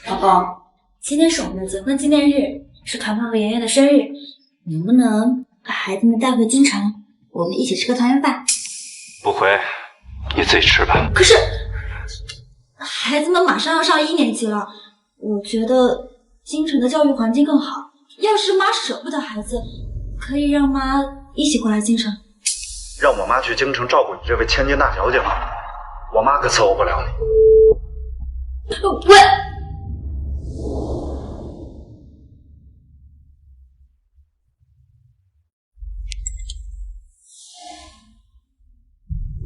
宝宝，今天是我们的结婚纪念日，是团团和圆圆的生日，能不能把孩子们带回京城，我们一起吃个团圆饭？不回，你自己吃吧。可是，孩子们马上要上1年级了，我觉得京城的教育环境更好。要是妈舍不得孩子，可以让妈一起过来京城。让我妈去京城照顾你这位千金大小姐吗？我妈可伺候不了你。喂！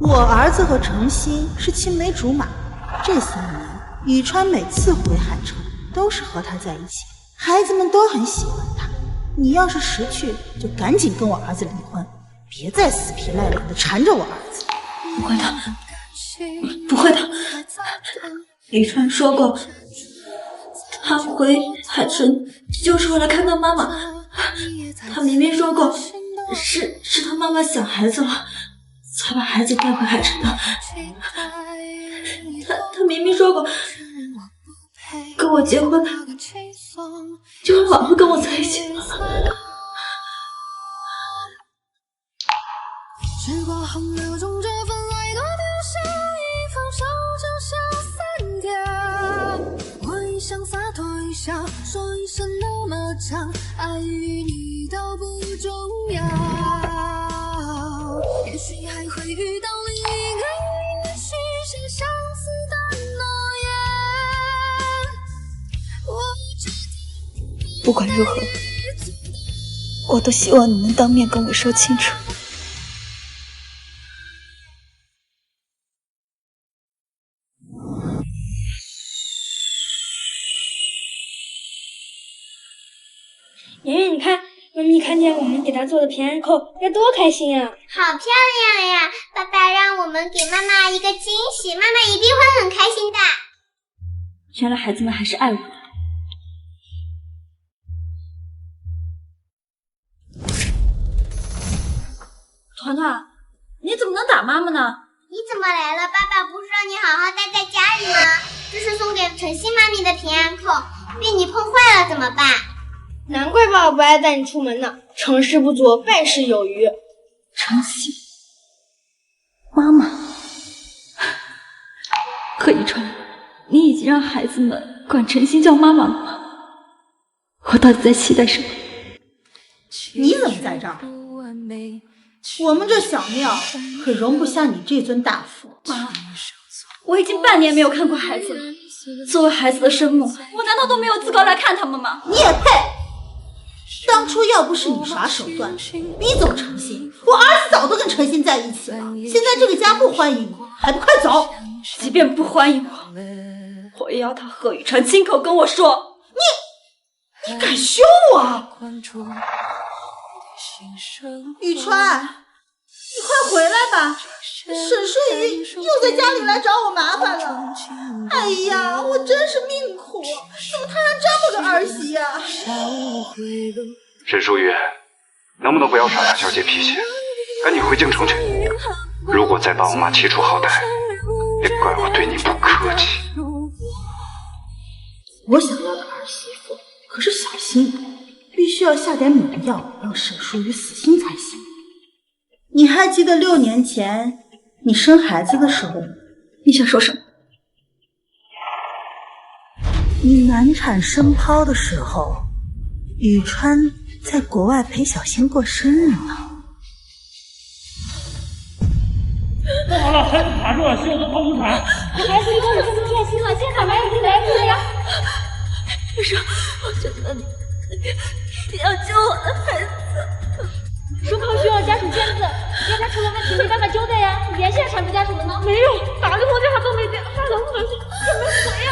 我儿子和程曦是青梅竹马，这3年宇川每次回海城都是和他在一起，孩子们都很喜欢他。你要是识趣，就赶紧跟我儿子离婚，别再死皮赖脸的缠着我儿子。不会的，不会的。宇川说过，他回海城就是为了看到妈妈。他明明说过，是他妈妈想孩子了，才把孩子带回海城的。他明明说过，跟我结婚就会好好跟我在一起的。时光洪流中，这份爱多渺小，一放手就消散掉。我一想洒脱一笑，说一声那么长，爱与你都不重要。也许还会遇到另一个人，许下相似的诺言。不管如何，我都希望你能当面跟我说清楚。圆圆，你看，妈咪看见我们给她做的平安扣，该多开心啊！好漂亮呀！爸爸让我们给妈妈一个惊喜，妈妈一定会很开心的。原来孩子们还是爱我的。团团，你怎么能打妈妈呢？你怎么来了？爸爸不是让你好好待在家里吗？这是送给晨曦妈咪的平安扣，被你碰坏了怎么办？难怪爸爸不爱带你出门呢，成事不足，败事有余。晨曦，妈妈，贺一川，你已经让孩子们管晨曦叫妈妈了吗？我到底在期待什么？你怎么在这儿？我们这小庙可容不下你这尊大佛。妈，我已经半年没有看过孩子了。作为孩子的生母，我难道都没有资格来看他们吗？你也配！当初要不是你耍手段逼走程心，我儿子早都跟程心在一起了。现在这个家不欢迎你，还不快走！即便不欢迎我，我也要他贺雨辰亲口跟我说。你敢凶我？雨川，你快回来吧！沈淑瑜又在家里来找我麻烦了。哎呀，我真是命苦，怎么摊上这么个儿媳呀？沈淑瑜，能不能不要耍大小姐脾气，赶紧回京城去。如果再把我妈气出好歹，别怪我对你不客气。我想要的儿媳妇可是小心，必须要下点猛药，让沈淑瑜死心才行。你还记得6年前你生孩子的时候吗？你想说什么？你难产生剖的时候，宇川在国外陪小新过生日呢。不好了，孩子卡住了，需要做剖腹产。孩子一共5分钟练心了，现在马上就来不及了呀！医生，我求求你，你要救我的孩子。手铐需要家属签字，要他出了问题没办法交代呀。你联系了产妇家属了吗？没有，打了多电话都没接，发了短信也没回呀。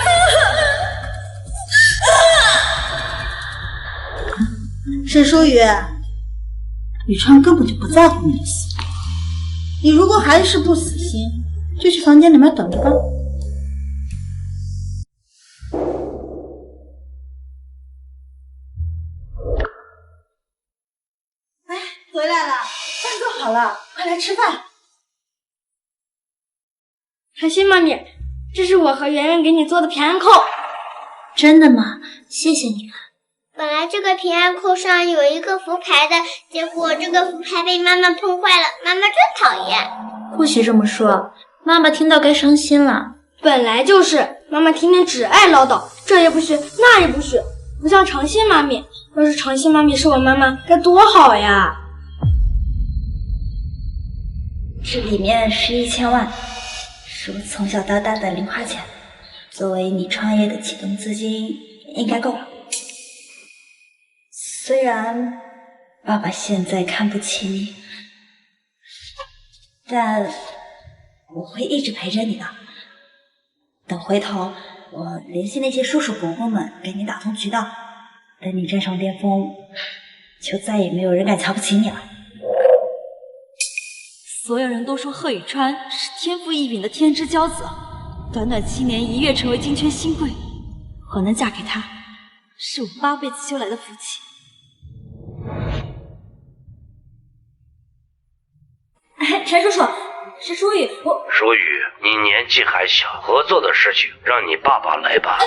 沈淑雨，宇川根本就不在乎你的死。你如果还是不死心，就去房间里面等着吧。哎，回来了，饭做好了，快来吃饭。晨曦妈咪，这是我和圆圆给你做的平安扣。真的吗？谢谢你了。本来这个平安扣上有一个福牌的，结果这个福牌被妈妈碰坏了，妈妈真讨厌。不许这么说，妈妈听到该伤心了。本来就是，妈妈天天只爱唠叨，这也不许，那也不许，不像长信妈咪。要是长信妈咪是我妈妈，该多好呀！这里面是1000万，是我从小到大的零花钱，作为你创业的启动资金，应该够了。虽然爸爸现在看不起你，但我会一直陪着你的。等回头我联系那些叔叔伯伯们，给你打通渠道，等你站上巅峰，就再也没有人敢瞧不起你了。所有人都说贺宇川是天赋异禀的天之骄子，短短7年一跃成为金圈新贵，我能嫁给他，是我8辈子修来的福气。陈叔叔，是舒雨，舒雨，你年纪还小，合作的事情让你爸爸来吧。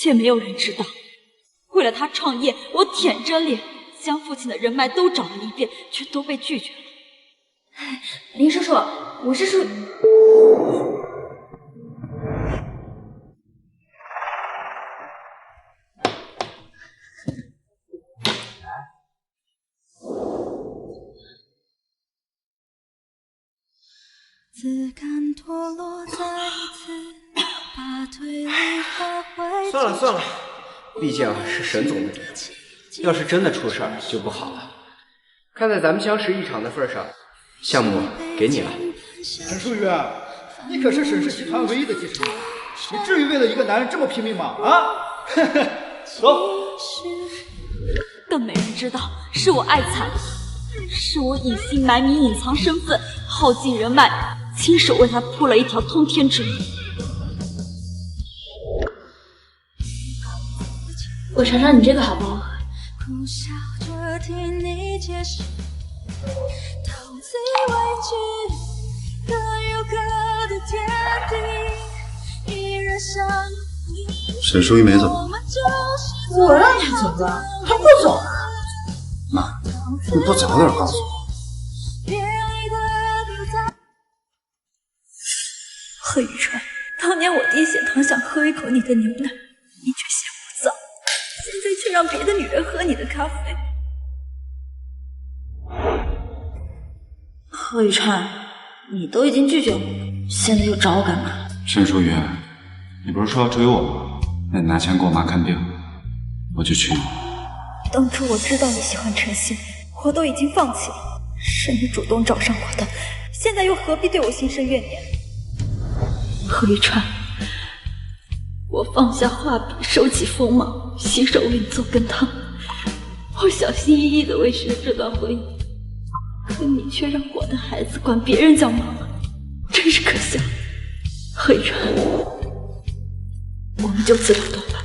却没有人知道，为了他创业，我舔着脸将父亲的人脉都找了一遍，却都被拒绝了。林叔叔，我是舒雨。算了算了，毕竟是沈总的人，要是真的出事儿就不好了。看在咱们相识一场的份上，项目给你了。沈书宇，你可是沈氏集团唯一的继承人，你至于为了一个男人这么拼命吗？啊！走。更没人知道是我爱惨，是我隐姓埋名隐藏身份，耗尽人脉，亲手为他铺了一条通天之路。我尝尝你这个好不好喝？沈淑仪没走，我让他走了，他不走了。妈，你不早点告诉我。贺宇川，当年我低血糖想喝一口你的牛奶，你却嫌我脏，现在却让别的女人喝你的咖啡。贺宇川，你都已经拒绝我了，现在又找我干嘛？沈淑云，你不是说要追我吗？那你拿钱给我妈看病，我就娶你。当初我知道你喜欢陈曦，我都已经放弃了，是你主动找上我的，现在又何必对我心生怨念？贺宇川，我放下画笔，收起锋芒，洗手为你做羹汤。我小心翼翼地维持这段婚姻，可你却让我的孩子管别人叫妈妈，真是可笑。贺宇川，我们就此了断吧。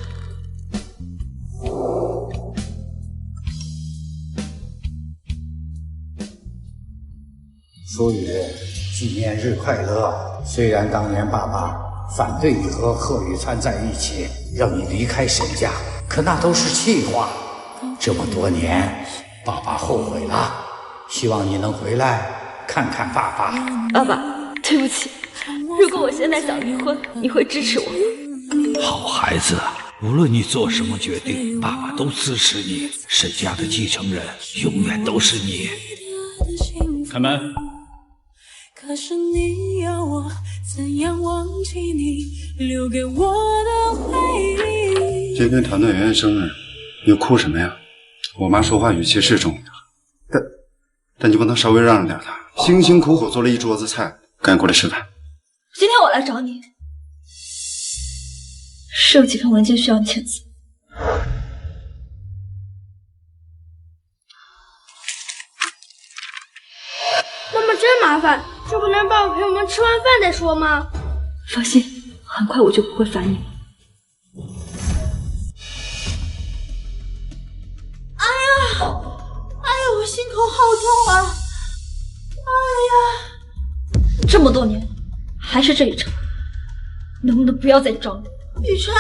淑宇，纪念日快乐！虽然当年爸爸反对你和贺宇川在一起，让你离开沈家，可那都是气话。这么多年，爸爸后悔了，希望你能回来看看爸爸。爸爸，对不起，如果我现在想离婚，你会支持我？好孩子，无论你做什么决定，爸爸都支持你。沈家的继承人永远都是你。开门。可是你要我怎样忘记你留给我的回忆？今天团团圆圆生日，你又哭什么呀？我妈说话语气是重一点，但你不能稍微让着点她。辛辛苦苦做了一桌子菜，赶紧过来吃饭。今天我来找你，是有几份文件需要你签字。妈妈真麻烦，这不能帮我陪我们吃完饭再说吗？放心，很快我就不会烦你了。哎呀，我心口好痛啊！哎呀，这么多年，还是这一场。能不能不要再装了？雨川，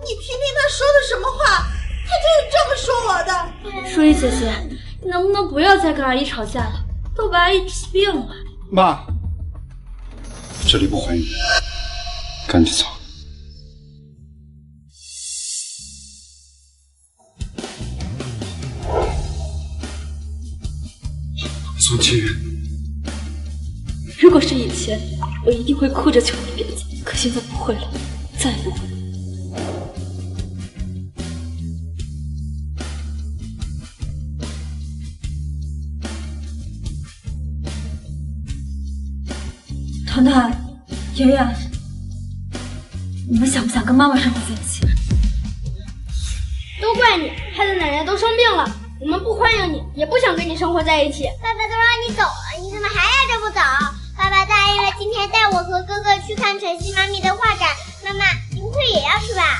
你听听他说的什么话，他就是这么说我的。舒怡姐姐，你能不能不要再跟阿姨吵架了？都把阿姨气病了。妈，这里不欢迎你，赶紧走。宋清月，如果是以前，我一定会哭着求你别走，可现在不会了，再也不会了。团团、圆圆，你们想不想跟妈妈生活在一起？都怪你，害得奶奶都生病了。我们不欢迎你，也不想跟你生活在一起。爸爸都让你走了，你怎么还压着不走？爸爸答应了今天带我和哥哥去看晨曦妈咪的画展，妈妈，你不会也要去吧？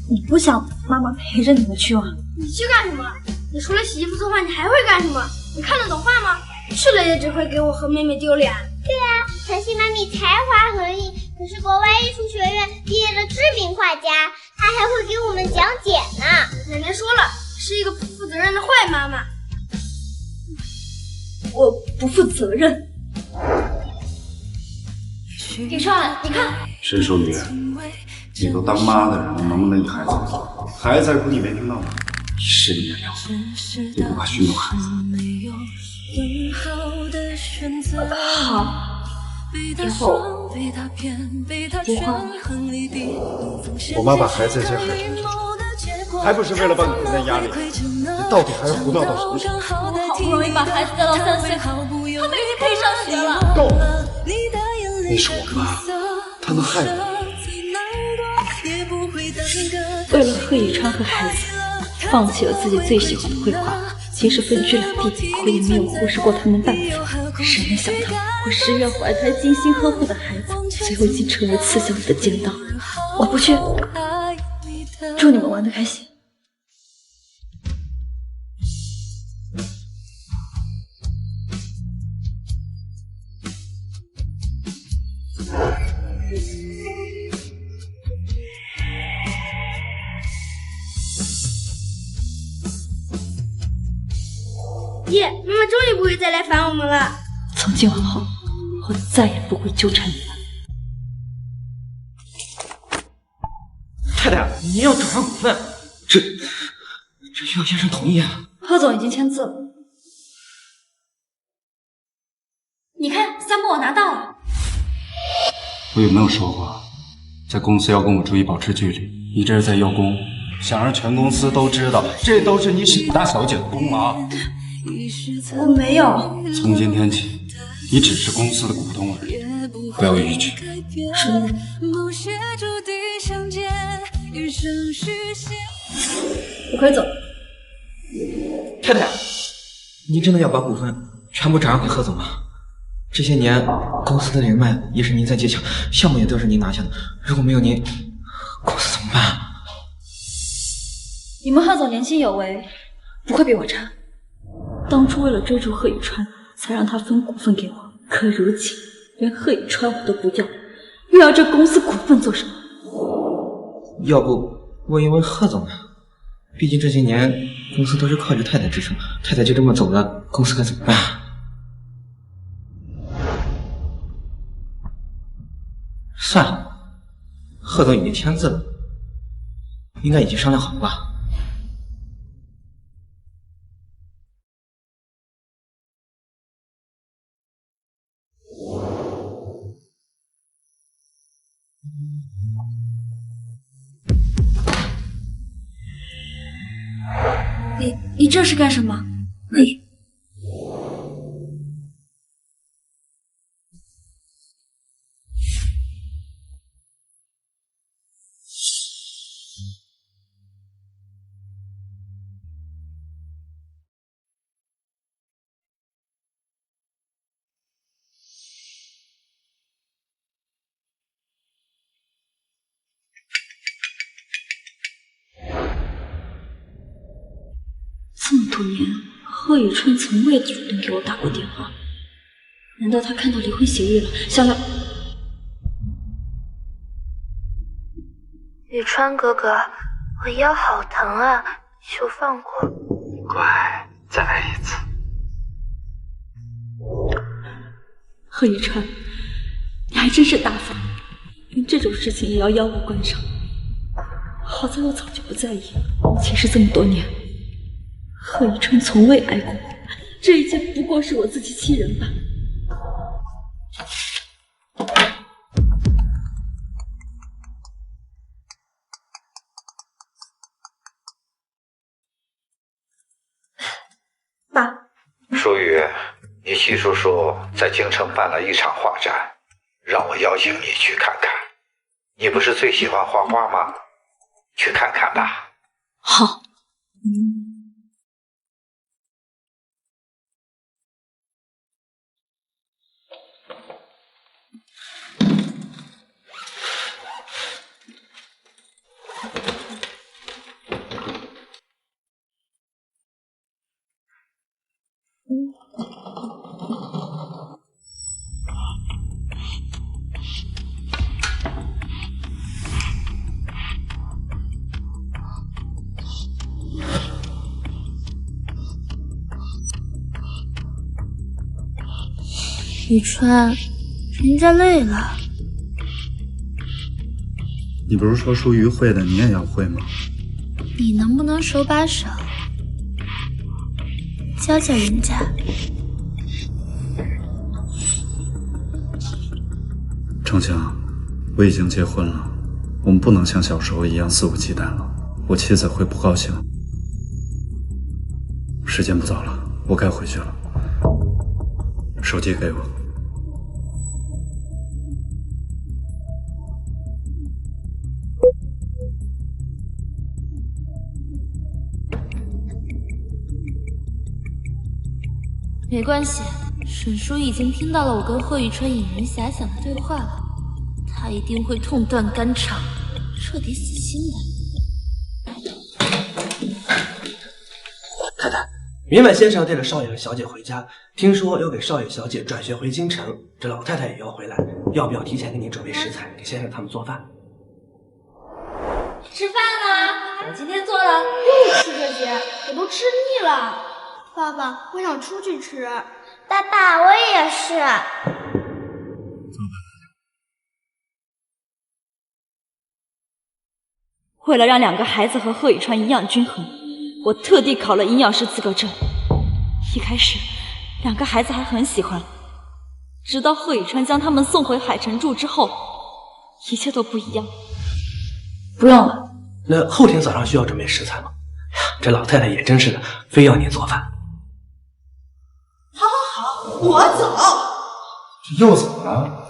你不想妈妈陪着你们去吗？你去干什么？你除了洗衣服做饭，你还会干什么？你看得懂画吗？去了也只会给我和妹妹丢脸。对啊，晨曦妈咪才华横溢，可是国外艺术学院毕业的知名画家，她还会给我们讲解呢。奶奶说了，是一个不负责任的坏妈妈。我不负责任。雨川，你看，申淑雨，你都当妈的人了，能不能理孩子？孩子在哭，你没听到吗？你是你的良父，你不怕熏到孩子？好，以后不慌。我妈把孩子接海城去，还不是为了帮你分担压力？你到底还要胡闹到什么时候？我好不容易把孩子带到3岁，他们已经可以上学了。够了！你是我妈，她能害我？为了贺宇川和孩子，放弃了自己最喜欢的绘画，即使分居两地，我也没有忽视过他们半分。谁能想到，我10月怀胎精心呵护的孩子，最后竟成为刺向你的尖刀。我不去，祝你们玩得开心。爷，妈妈终于不会再来烦我们了。从今往后，我再也不会纠缠你了。太太，您要转让股份，这需要先生同意啊。贺总已经签字了。你看，项目我拿到了。我有没有说过，在公司要跟我注意保持距离？你这是在邀功，想让全公司都知道，这都是你沈大小姐的功劳。我没有。从今天起，你只是公司的股东而已，不要逾矩。是。我可以走。太太，您真的要把股份全部转让给贺总吗？这些年公司的人脉也是您在接强，项目也都是您拿下的，如果没有您，公司怎么办啊？你们贺总年薪有为，不会比我差。当初为了追逐贺宇川，才让他分股份给我，可如今连贺宇川我都不要，又要这公司股份做什么？要不问一问贺总呢？毕竟这些年公司都是靠着太太支撑，太太就这么走了，公司该怎么办啊？算了，贺总已经签字了，应该已经商量好了吧？你这是干什么？这么多年，贺宇川从未主动给我打过电话，难道他看到离婚协议了，想要……宇川哥哥，我腰好疼啊，求放过。乖，再来一次。贺宇川，你还真是大方，连这种事情也要邀我观赏。好在我早就不在意，其实这么多年，贺宇川从未爱过我，这一切不过是我自欺欺人吧。爸，舒雨，你七叔叔在京城办了一场画展，让我邀请你去看看。你不是最喜欢画画吗？去看看吧。好。宇川，人家累了。你不是说舒瑜会的，你也要会吗？你能不能手把手教教人家？程强，我已经结婚了，我们不能像小时候一样肆无忌惮了，我妻子会不高兴。时间不早了，我该回去了。手机给我。没关系，沈叔已经听到了我跟贺宇川引人遐想的对话了，他一定会痛断肝肠，彻底死心的。太太，明晚先生带着少爷和小姐回家，听说要给少爷小姐转学回京城，这老太太也要回来，要不要提前给你准备食材，给先生他们做饭？吃饭啦！我今天做了，又吃这些，我都吃腻了。爸爸，我想出去吃。爸爸，我也是。为了让2个孩子和贺宇川一样均衡，我特地考了营养师资格证。一开始2个孩子还很喜欢，直到贺宇川将他们送回海城住之后，一切都不一样。不用了。那后天早上需要准备食材吗？这老太太也真是的，非要你做饭。好，我走。这又怎么了？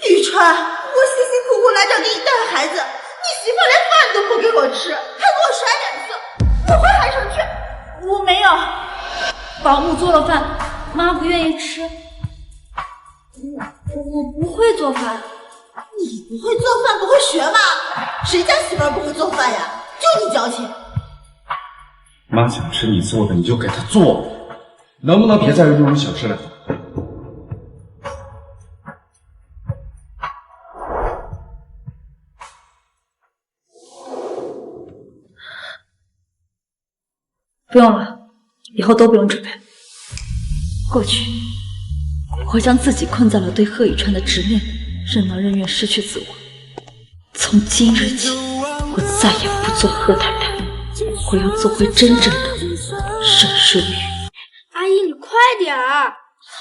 宇川，我辛辛苦苦来这给你带孩子，你媳妇连饭都不给我吃，还给我甩脸色。我回海城去。我没有，保姆做了饭，妈不愿意吃。我不会做饭。你不会做饭不会学吗？谁家媳妇不会做饭呀？就你矫情。妈想吃你做的，你就给她做，能不能别再为这种小事来？不用了，以后都不用准备。过去，我将自己困在了对贺宇川的执念，任劳任怨，失去自我。从今日起，我再也不做贺太太，我要做回真正的沈舒雨。阿姨，你快点儿！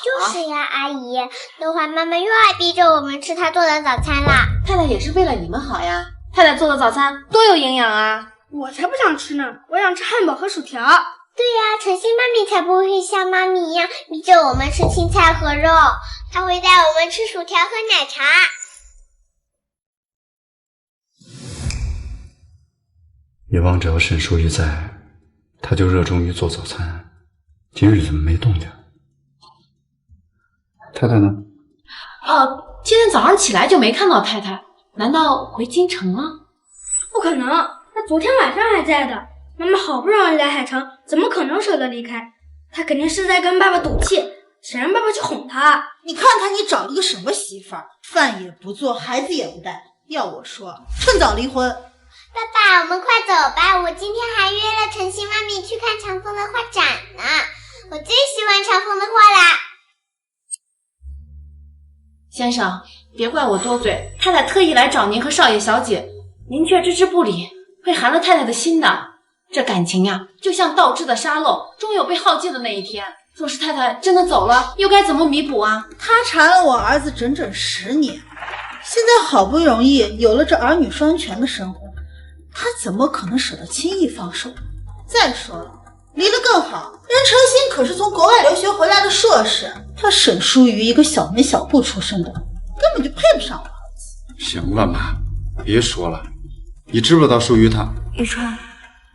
就是呀，阿姨，等会妈妈又要逼着我们吃她做的早餐啦。太太也是为了你们好呀，太太做的早餐多有营养啊！我才不想吃呢，我想吃汉堡和薯条。对呀，晨曦妈咪才不会像妈咪一样逼着我们吃青菜和肉，她会带我们吃薯条和奶茶。也望只要沈淑玉在，她就热衷于做早餐。今日怎么没动静？太太呢？今天早上起来就没看到太太，难道回京城了？不可能，她昨天晚上还在的。妈妈好不容易来海城，怎么可能舍得离开？她肯定是在跟爸爸赌气，想让爸爸去哄她。你看看你找了个什么媳妇儿，饭也不做，孩子也不带。要我说，趁早离婚。爸爸，我们快走吧，我今天还约了晨曦妈咪去看长风的画展呢，我最喜欢长风的画啦。先生，别怪我多嘴，太太特意来找您和少爷小姐，您却置之不理，会寒了太太的心的。这感情呀，就像倒置的沙漏，终有被耗尽的那一天。若是太太真的走了，又该怎么弥补啊？他缠了我儿子整整10年，现在好不容易有了这儿女双全的生活，他怎么可能舍得轻易放手？再说了，离了更好，任晨曦可是从国外留学回来的硕士，他沈淑瑜一个小门小铺出身的，根本就配不上我儿子。行了妈，别说了，你知不知道淑瑜她？宇川，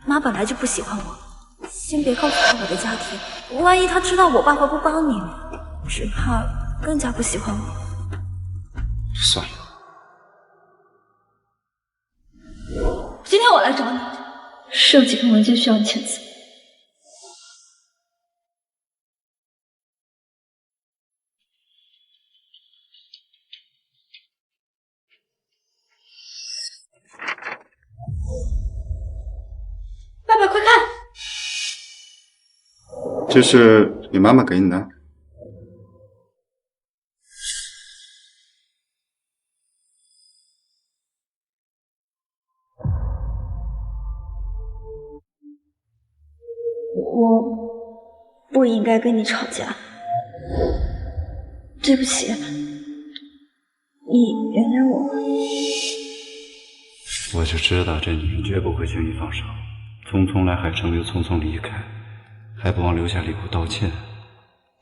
妈本来就不喜欢我，先别告诉她我的家庭，万一她知道我爸爸不帮你，只怕更加不喜欢我。算了，今天我来找你，是有几份文件需要你签字。爸爸，快看！这是你妈妈给你的。我不应该跟你吵架，对不起，你原谅我。我就知道这女人绝不会轻易放手，匆匆来海城又匆匆离开，还不忘留下礼物道歉，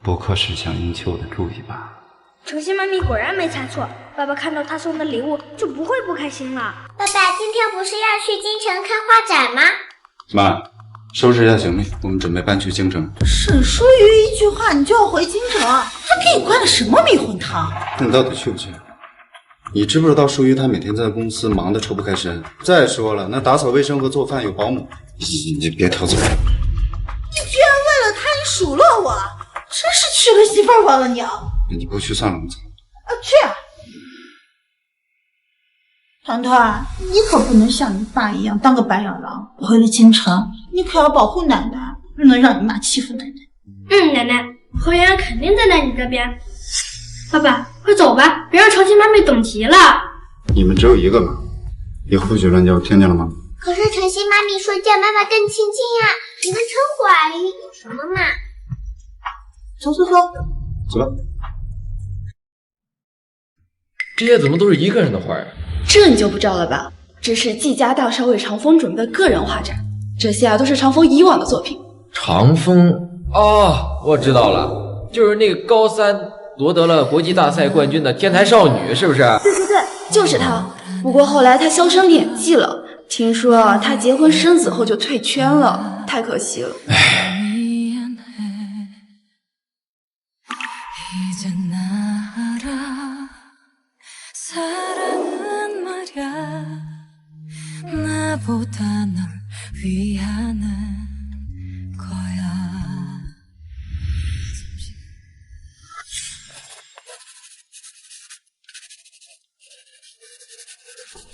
不过是想阴秋的注意吧。晨曦妈咪果然没猜错，爸爸看到她送的礼物就不会不开心了。爸爸，今天不是要去京城看画展吗？妈，收拾一下行李，我们准备搬去京城。沈淑瑜一句话你就要回京城，他给你灌了什么迷魂汤？那你到底去不去？你知不知道淑瑜她每天在公司忙得抽不开身？再说了，那打扫卫生和做饭有保姆，你别挑嘴。你居然为了他你数落我，真是娶了媳妇忘了娘。你不去算了，我们走。去啊！团团，你可不能像你爸一样当个白眼狼。回了京城，你可要保护奶奶，不能让你妈欺负奶奶。奶奶，侯媛肯定站在你这边。爸爸，快走吧，别让晨曦妈咪等急了。你们只有一个妈，别胡许乱叫，听见了吗？可是晨曦妈咪说叫妈妈更亲近呀，你们称呼而已，有什么嘛？走走走，走吧。这些怎么都是一个人的画呀？这你就不知道了吧？这是季家大少为长风准备的个人画展，这些啊都是长风以往的作品。长风哦，我知道了，就是那个高3夺得了国际大赛冠军的天才少女，是不是？对对对，就是她。不过后来她销声匿迹了，听说她结婚生子后就退圈了，太可惜了。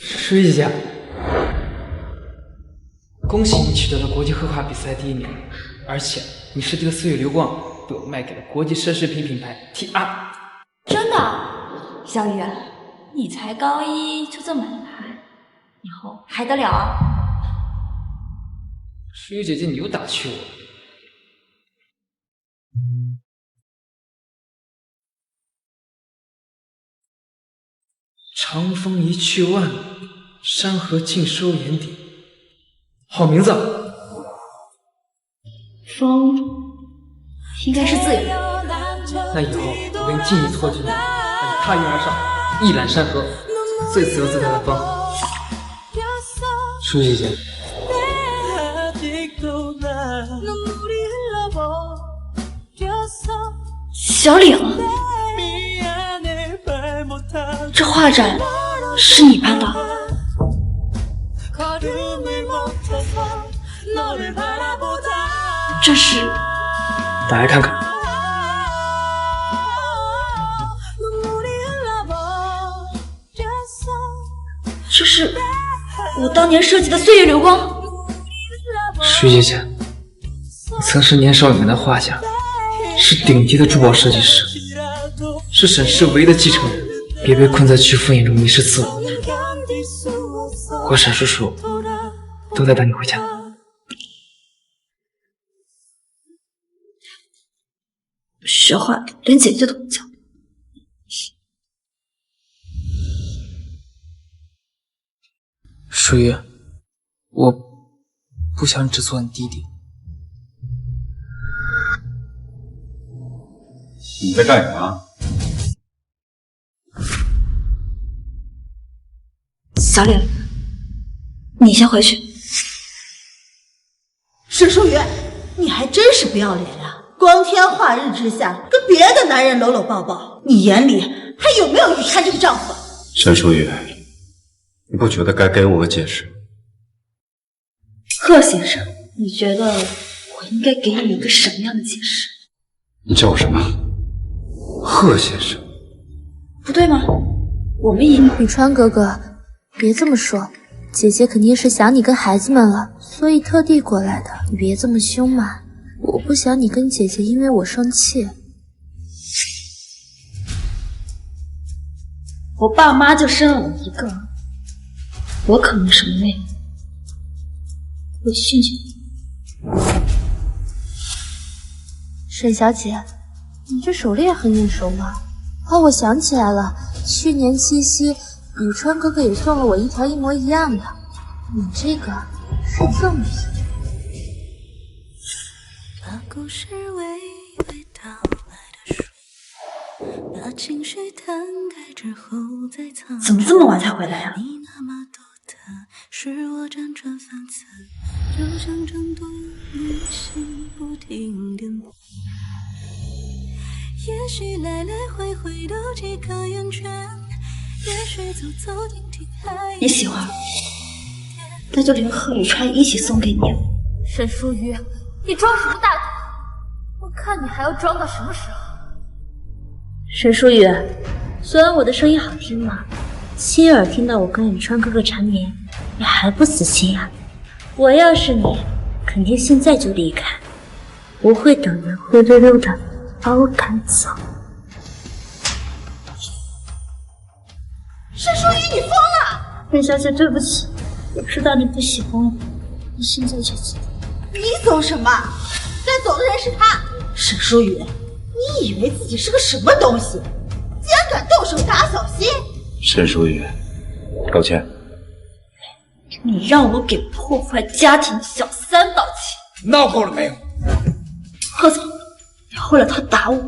舒姐姐，恭喜你取得了国际绘画比赛第1名，而且你设计的岁月流光被我卖给了国际奢侈品品牌 TR。真的？小雨，你才高1就这么厉害，以后还得了啊？舒姐姐，你又打趣我。长风一去万里，山河尽收眼底。好名字。风应该是自由的。那以后我跟你尽力托举你，让你踏云而上，一览山河，最自由自在的风。舒姐姐。小岭，这画展是你办的？这是？打开看看。这是我当年设计的岁月流光。水姐姐，你曾是年少有为的画家，是顶级的珠宝设计师，是沈氏唯一的继承人。别被困在巨富眼中迷失自我。我沈叔叔都在等你回家。学坏，连姐姐都不叫。舒雨，我不想只做你弟弟。你在干什么？小脸，你先回去。沈淑雨，你还真是不要脸呀！光天化日之下跟别的男人搂搂抱抱，你眼里还有没有雨川这个丈夫？沈淑雨，你不觉得该给我个解释？贺先生，你觉得我应该给你一个什么样的解释？你叫我什么？贺先生？不对吗？我们也……宇川哥哥，别这么说，姐姐肯定是想你跟孩子们了，所以特地过来的。你别这么凶嘛，我不想你跟姐姐因为我生气。我爸妈就生了我一个，我可能什么没有。我训训你。沈小姐，你这手链很眼熟吗？哦，我想起来了，去年七夕，宇川哥哥也送了我一条一模一样的。你这个是赠品。把故事娓娓道来的书，把情绪摊开之后再藏。怎么这么晚才回来呀？你那么多的是我辗转反侧，就像争夺旅行不停颠簸。也许来来回回都几个圆圈，也许走走停停还你喜欢，那就连贺宇川一起送给你。沈淑瑜，你装什么大头？我看你还要装到什么时候？沈淑雨，虽然我的声音好听嘛，亲耳听到我跟宇川哥哥缠绵，你还不死心啊？我要是你，肯定现在就离开，不会等人灰溜溜的把我赶走。沈淑雨，你疯了！沈小姐，对不起，我知道你不喜欢我，你现在就走。你走什么？该走的人是他。沈淑雨，你以为自己是个什么东西？竟然敢动手打小新！沈淑雨，道歉。你让我给破坏家庭的小三道歉，闹够了没有？贺总，你为了他打我。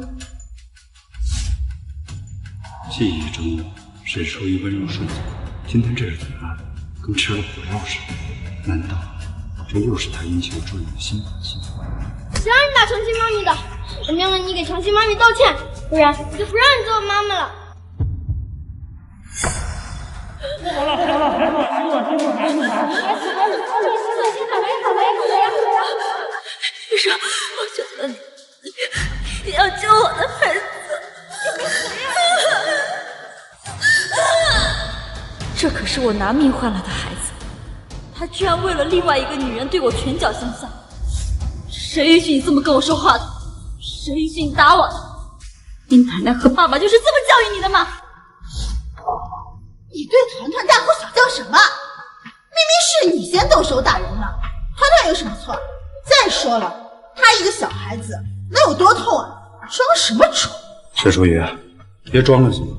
记忆中，沈淑雨温柔顺从，今天这是怎么了？跟吃了火药似的。难道这又是他阴晴转意的新把戏？谁让你打长青妈咪的？我命令你给长青妈咪道歉，不然我就不让你做我妈妈了。好了，孩子，医生，我求求你，你要救我的孩子！这可是我拿命换来的孩子，他居然为了另外一个女人对我拳脚相向，谁允许你这么跟我说话的？谁允许你打我的？你奶奶和爸爸就是这么教育你的吗？你对团团大呼小叫什么？明明是你先动手打人了，团团有什么错？再说了，他一个小孩子能有多痛啊？装什么蠢？沈淑雨，别装了行吗？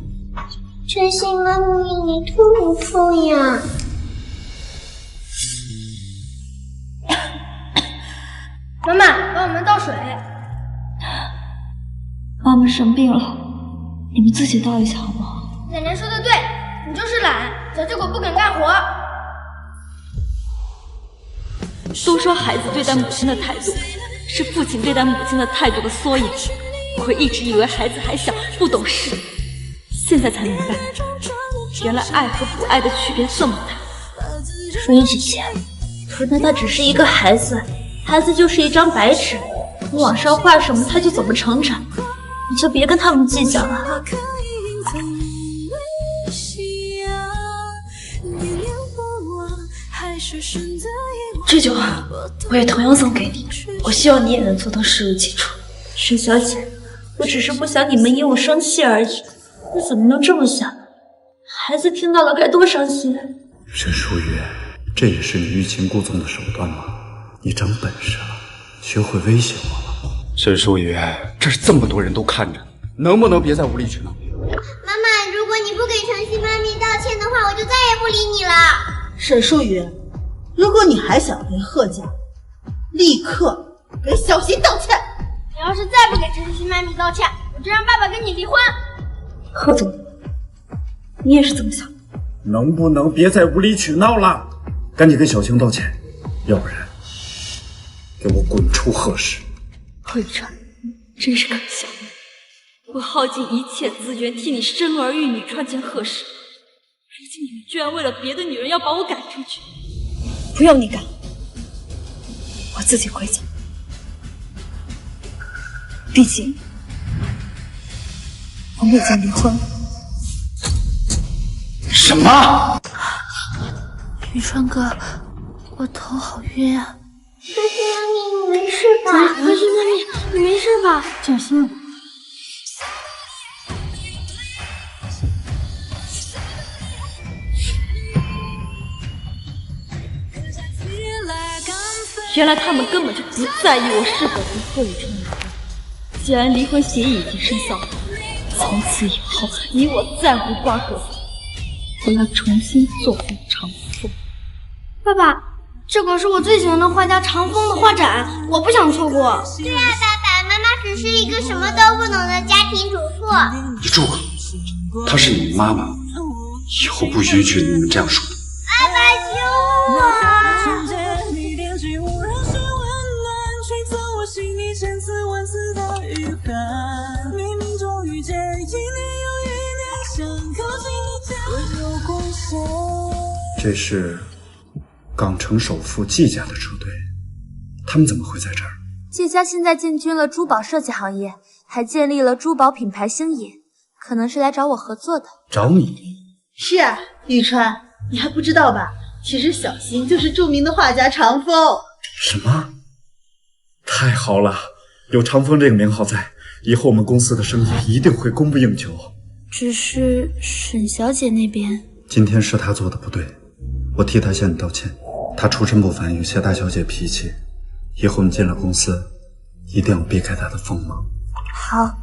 长青妈咪，你痛不痛呀？妈妈，帮我们倒水。妈妈生病了，你们自己倒一下好不好？奶奶说的对，你就是懒，小结果不肯干活。都说孩子对待母亲的态度是父亲对待母亲的态度的缩影，我一直以为孩子还小不懂事，现在才明白，原来爱和不爱的区别这么大。淑玉姐姐，团团他只是一个孩子，孩子就是一张白纸，你往上画什么他就怎么成长，你就别跟他们计较了。这句话我也同样送给你，我希望你也能做到视如己出。沈小姐，我只是不想你们因我生气而已。你怎么能这么想？孩子听到了该多伤心。沈淑玉，这也是你欲擒故纵的手段吗？你长本事了，学会威胁我了。沈淑玉，这是这么多人都看着，能不能别再无理取闹？妈妈，如果你不给晨曦妈咪道歉的话，我就再也不理你了。沈淑雨，如果你还想回贺家，立刻给小新道歉。你要是再不给晨曦妈咪道歉，我就让爸爸跟你离婚。贺总，你也是这么想？能不能别再无理取闹了？赶紧跟小青道歉，要不然给我滚出贺氏！贺雨川，真是可笑！我耗尽一切资源替你生儿育女，创建贺氏，如今你们居然为了别的女人要把我赶出去！不用你赶，我自己会走。毕竟我们已经离婚了。什么？雨川哥，我头好晕啊！晨曦妈咪，你没事吧？晨曦妈咪，你没事吧？小新，原来他们根本就不在意我是否跟贺雨川离婚。既然离婚协议已经生效了，从此以后你我再无瓜葛。我要重新做回长风。爸爸，这可是我最喜欢的画家长风的画展，我不想错过。对啊，爸爸，妈妈只是一个什么都不懂的家庭主妇。你住口！她是你妈妈，以后不允许你们这样说。爸爸救我！这是港城首富季家的车队，他们怎么会在这儿？季家现在进军了珠宝设计行业，还建立了珠宝品牌星野，可能是来找我合作的。找你？是啊，雨川，你还不知道吧？其实小新就是著名的画家长风。什么？太好了，有长风这个名号在，以后我们公司的生意一定会供不应求。只是沈小姐那边，今天是她做的不对，我替她向你道歉。她出身不凡，有些大小姐脾气，以后你进了公司，一定要避开她的锋芒。好，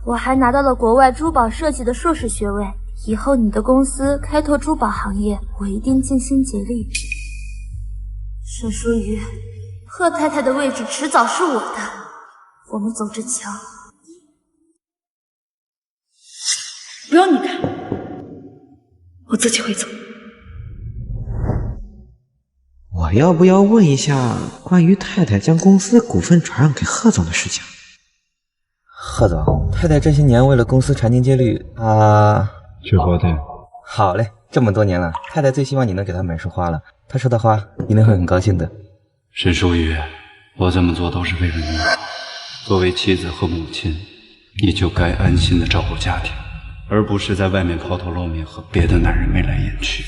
我还拿到了国外珠宝设计的硕士学位，以后你的公司开拓珠宝行业，我一定尽心竭力。沈淑瑜，贺太太的位置迟早是我的，我们走着瞧。不用你看，我自己会走。我要不要问一下关于太太将公司股份转让给贺总的事情？贺总，太太这些年为了公司传宗接律，去花店。好嘞，这么多年了，太太最希望你能给她买束花了。她说的话一定会很高兴的。沈淑瑜，我这么做都是为了你好。作为妻子和母亲，你就该安心的照顾家庭，而不是在外面抛头露面和别的男人眉来眼去。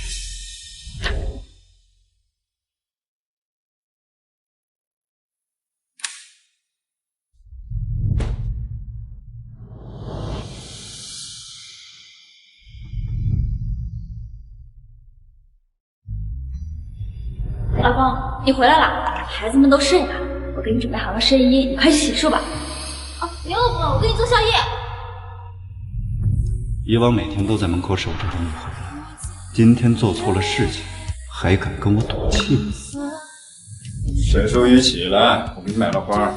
老公，你回来了，孩子们都睡了，我给你准备好了睡衣，你快去洗漱吧。不用，我给你做宵夜。以往每天都在门口守着你回来，今天做错了事情，还敢跟我赌气？沈淑瑜，起来，我给你买了花。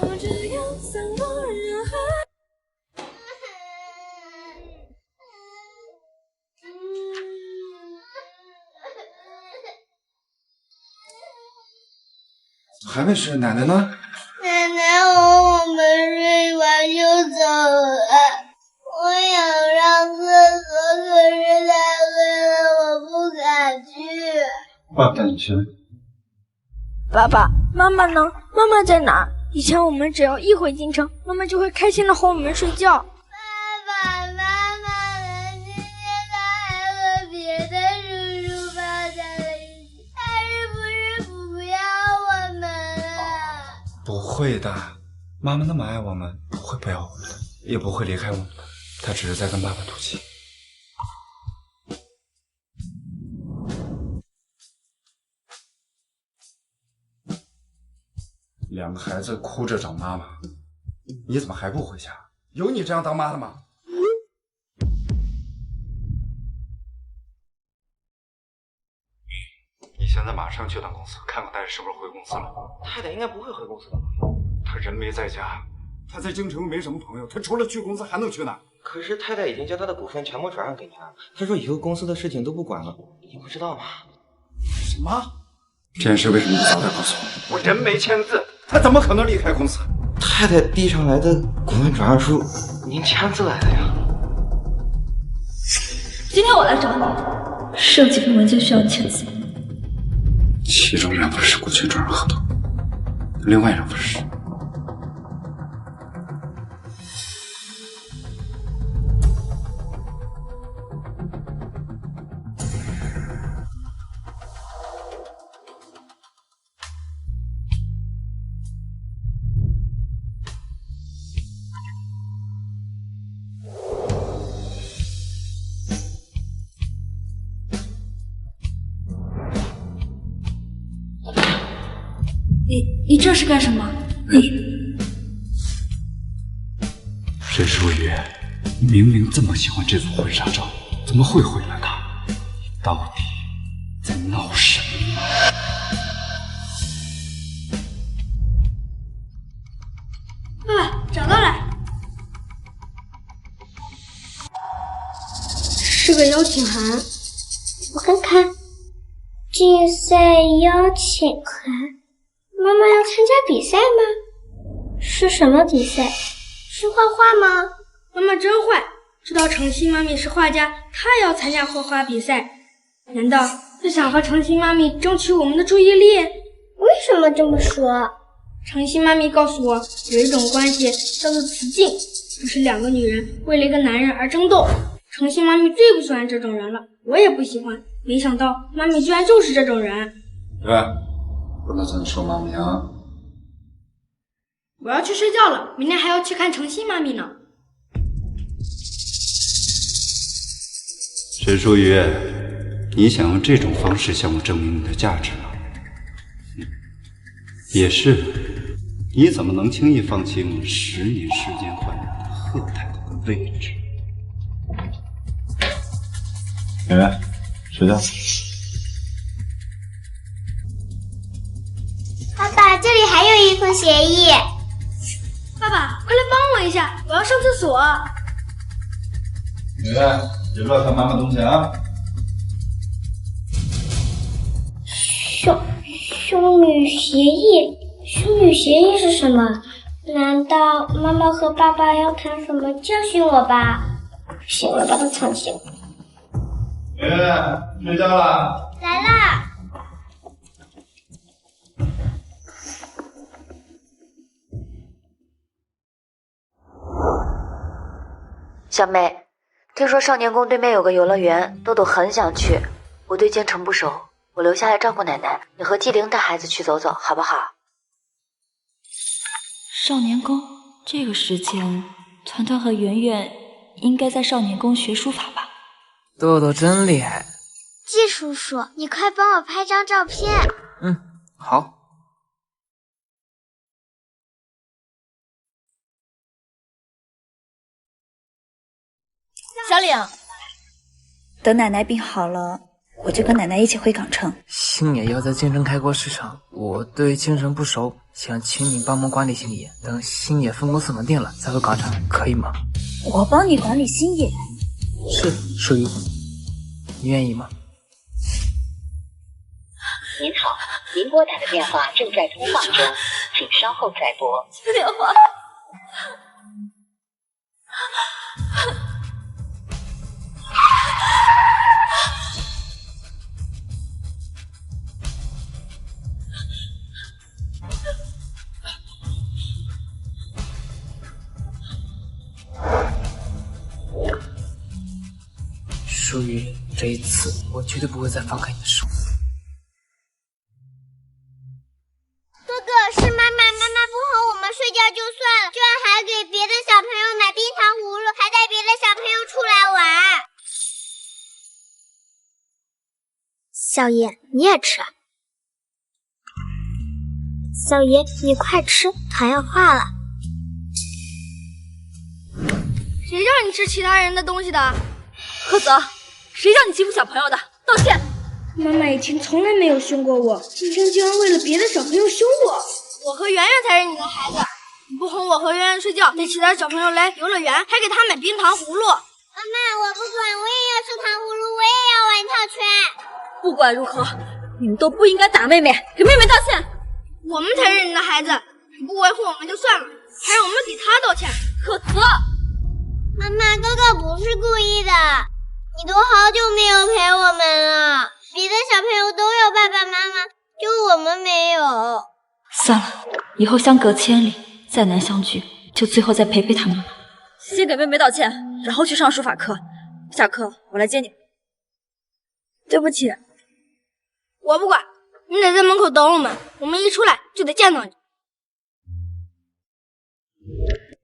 还没睡，奶奶呢？奶奶哄我们睡完就走了。我想上厕所，可是太黑了，我不敢去。爸爸带你去。爸爸，妈妈呢？妈妈在哪儿？以前我们只要一回京城，妈妈就会开心的哄我们睡觉。爸爸妈妈呢？今天他还和别的叔叔抱在了一起，他是不是不会的，妈妈那么爱我们，不会不要我们的，也不会离开我们的。她只是在跟爸爸赌气。两个孩子哭着找妈妈，你怎么还不回家？有你这样当妈的吗？你现在马上就到公司，看看太太是不是回公司了。太太应该不会回公司的吧？她人没在家，她在京城又没什么朋友，她除了去公司还能去哪？可是太太已经将她的股份全部转让给您了，她说以后公司的事情都不管了，你不知道吗？什么？这件事为什么不早点告诉我？我人没签字，她怎么可能离开公司？太太递上来的股份转让书，您签字来的呀？今天我来找你，是有几份文件需要你签字。其中2份是股权转让合同，另外2份是……你这是干什么？沈淑雨，你明明这么喜欢这组婚纱照，怎么会毁了它？你到底在闹什么？爸爸，找到了，是个邀请函。我看看，竞赛邀请函。妈妈要参加比赛吗？是什么比赛？是画画吗？妈妈真坏，知道程曦妈咪是画家，她也要参加画画比赛，难道是想和程曦妈咪争取我们的注意力？为什么这么说？程曦妈咪告诉我，有一种关系叫做雌竞，就是2个女人为了一个男人而争斗。程曦妈咪最不喜欢这种人了，我也不喜欢，没想到妈咪居然就是这种人。对，不能这么说妈咪啊！我要去睡觉了，明天还要去看程曦妈咪呢。沈淑雨，你想用这种方式向我证明你的价值吗？也是，你怎么能轻易放弃你10年时间换来的贺太太的位置？圆圆，睡觉。爸爸，这里还有一份协议。爸爸，快来帮我一下，我要上厕所。圆圆，别乱看妈妈东西啊！兄女协议？兄女协议是什么？难道妈妈和爸爸要谈什么教训我吧？行了，把它藏起来。圆圆，睡觉了。来啦！小妹，听说少年宫对面有个游乐园，豆豆很想去。我对京城不熟，我留下来照顾奶奶，你和纪灵带孩子去走走，好不好？少年宫这个时间，团团和圆圆应该在少年宫学书法吧？豆豆真厉害。季叔叔，你快帮我拍张照片。好。小岭，等奶奶病好了，我就跟奶奶一起回港城。星野要在京城开国市场，我对京城不熟，想请你帮忙管理星野，等星野分公司稳定了再回港城，可以吗？我帮你管理星野？是，属于你愿意吗？您好，您拨打的电话正在通话中，请稍后再拨。接电话。淑雨，这一次我绝对不会再放开你的手。哥哥，是妈妈，妈妈不和我校就算了，居然还给别的小朋友买冰糖葫芦，还带别的小朋友出来玩。少爷，你也吃啊？少爷，你快吃，糖要化了。谁让你吃其他人的东西的？赫泽，谁让你欺负小朋友的？道歉！妈妈以前从来没有凶过我，今天竟然为了别的小朋友凶我。我和圆圆才是你的孩子，你不哄我和圆圆睡觉，带其他小朋友来游乐园，还给他买冰糖葫芦。妈妈，我不管，我也要吃糖葫芦，我也要玩套圈。不管如何，你们都不应该打妹妹，给妹妹道歉。我们才是你的孩子，你不维护我们就算了，还让我们给他道歉。赫泽，妈妈，哥哥不是故意的，你都好久没有陪我们了，别的小朋友都有爸爸妈妈，就我们没有。算了，以后相隔千里，再难相聚，就最后再陪陪他们吧。先给妹妹道歉，然后去上书法课。下课我来接你。对不起，我不管，你得在门口等我们，我们一出来就得见到你。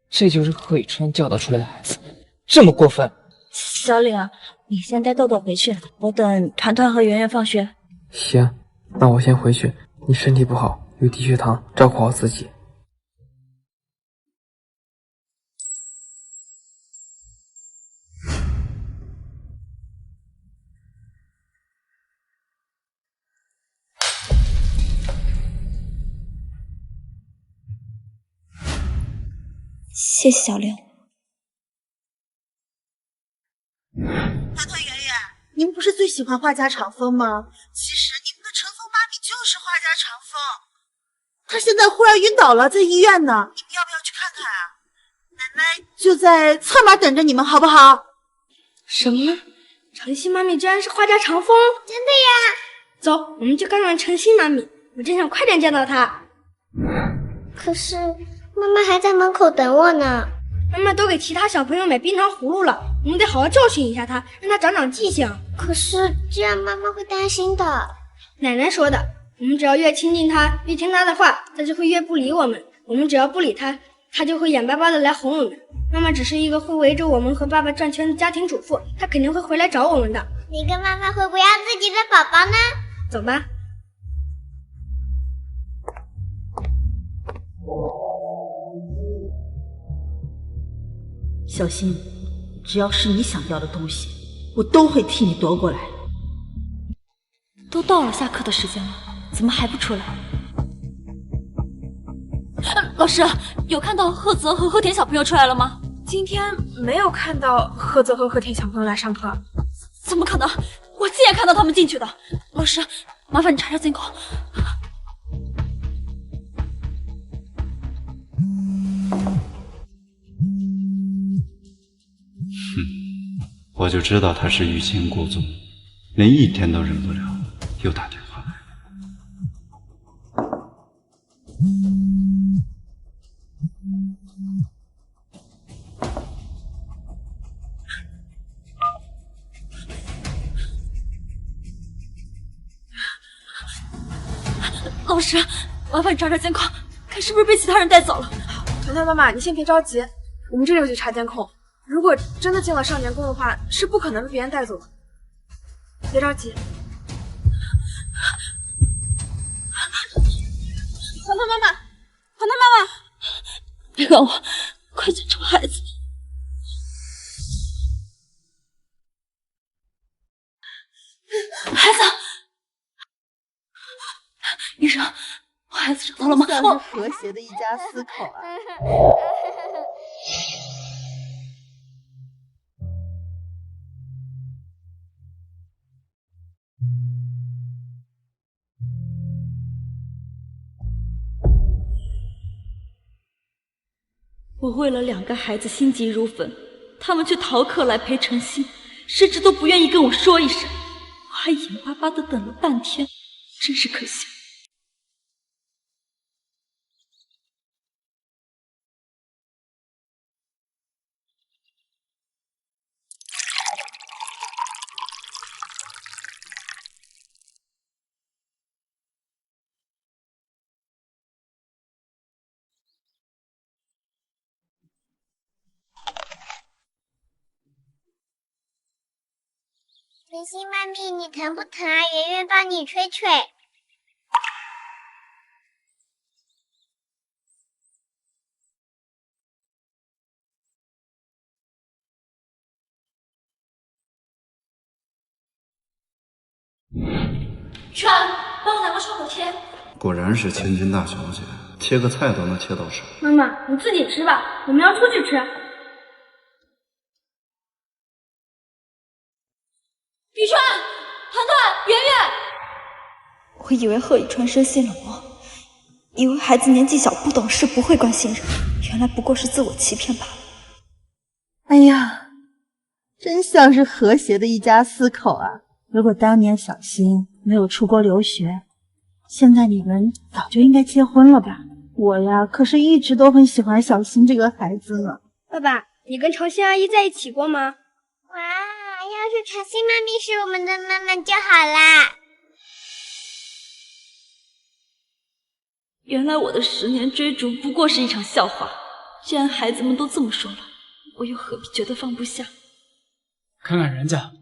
这就是贺宇川教导出来的孩子，这么过分。小岭啊，你先带豆豆回去，我等团团和圆圆放学。行，那我先回去。你身体不好，有低血糖，照顾好自己。谢谢小玲。团团圆圆，你们不是最喜欢画家长风吗？其实你们的乘风妈咪就是画家长风，她现在忽然晕倒了，在医院呢，你们要不要去看看啊？奶奶就在侧门等着你们，好不好？什么？诚心妈咪居然是画家长风？真的呀！走，我们去看看诚心妈咪，我真想快点见到她。可是妈妈还在门口等我呢。妈妈都给其他小朋友买冰糖葫芦了，我们得好好教训一下她，让她长长记性。可是这样妈妈会担心的。奶奶说的，我们只要越亲近她，越听她的话，她就会越不理我们。我们只要不理她，她就会眼巴巴的来哄我们。妈妈只是一个会围着我们和爸爸转圈的家庭主妇，她肯定会回来找我们的。你跟妈妈会不要自己的宝宝呢？走吧。小新，只要是你想要的东西，我都会替你夺过来。都到了下课的时间了，怎么还不出来？老师，有看到赫泽和贺田小朋友出来了吗？今天没有看到赫泽和贺田小朋友来上课。怎么可能？我亲眼看到他们进去的。老师，麻烦你查查监控。我就知道他是欲擒故纵，连一天都忍不了，又打电话来。老师，麻烦你查查监控，看是不是被其他人带走了。团团妈妈，你先别着急，我们这就去查监控。如果真的进了少年宫的话，是不可能被别人带走的。别着急。团团妈妈，团团妈妈，别管我，快检查孩子。孩子，医生，我孩子找到了吗？算是和谐的一家四口啊。我为了2个孩子心急如焚，他们却逃课来陪晨曦，甚至都不愿意跟我说一声，我还眼巴巴的等了半天，真是可笑。甜心妈咪，你疼不疼啊？圆圆帮你吹吹。川，帮我拿个烧烤贴。果然是千金大小姐，切个菜都能切到手。妈妈，你自己吃吧，我们要出去吃。雨川、团团、圆圆，我以为贺宇川生性冷漠，以为孩子年纪小不懂事不会关心人，原来不过是自我欺骗罢了。哎呀，真像是和谐的一家四口啊！如果当年小新没有出国留学，现在你们早就应该结婚了吧？我呀，可是一直都很喜欢小新这个孩子呢。爸爸，你跟长兴阿姨在一起过吗？哇，要是长兴妈咪是我们的妈妈就好啦。原来我的10年追逐不过是一场笑话。既然孩子们都这么说了，我又何必觉得放不下？看看人家，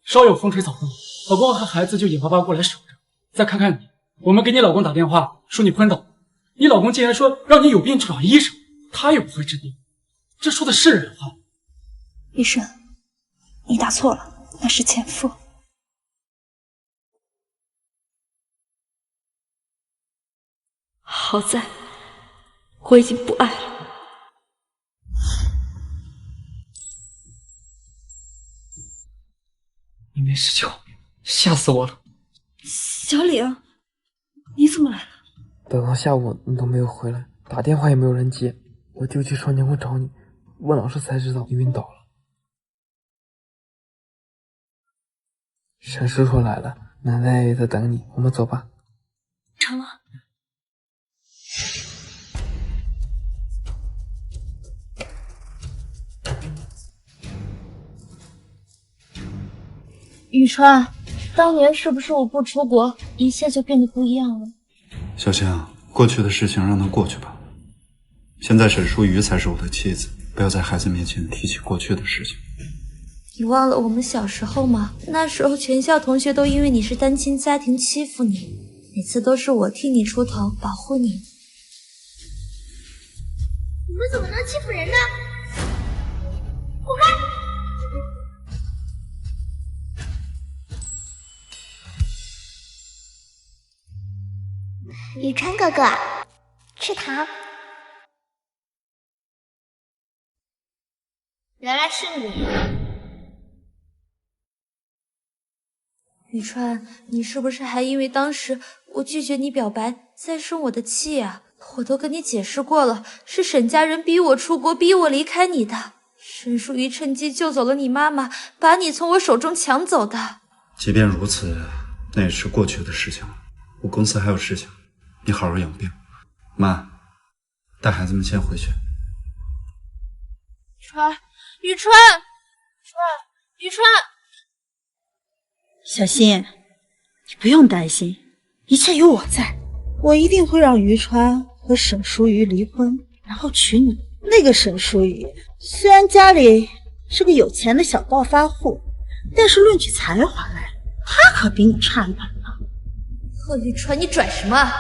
稍有风吹草动，老公和孩子就眼巴巴过来守着。再看看你，我们给你老公打电话说你昏倒，你老公竟然说让你有病去找医生，他又不会治病，这说的是人话？医生，你打错了，那是前夫。好在我已经不爱了。你没事就好，吓死我了。小李，你怎么来了？等到下午你都没有回来，打电话也没有人接，我就去少年宫找你，问老师才知道你晕倒了。沈叔叔来了，奶奶也在等你，我们走吧。成了。宇川，当年是不是我不出国，一切就变得不一样了？小香，过去的事情让它过去吧。现在沈淑瑜才是我的妻子，不要在孩子面前提起过去的事情。你忘了我们小时候吗？那时候全校同学都因为你是单亲家庭欺负你，每次都是我替你出头保护你。你们怎么能欺负人呢？活该！宇川哥哥，吃糖。原来是你。宇川，你是不是还因为当时我拒绝你表白在生我的气啊？我都跟你解释过了，是沈家人逼我出国，逼我离开你的。沈淑瑜趁机救走了你妈妈，把你从我手中抢走的。即便如此，那也是过去的事情了。我公司还有事情，你好好养病。妈，带孩子们先回去。宇川，小新，你不用担心，一切有我在，我一定会让于川和沈淑瑜离婚，然后娶你。那个沈淑瑜虽然家里是个有钱的小暴发户，但是论起才华来，他可比你差远了。贺宇川，你拽什么啊？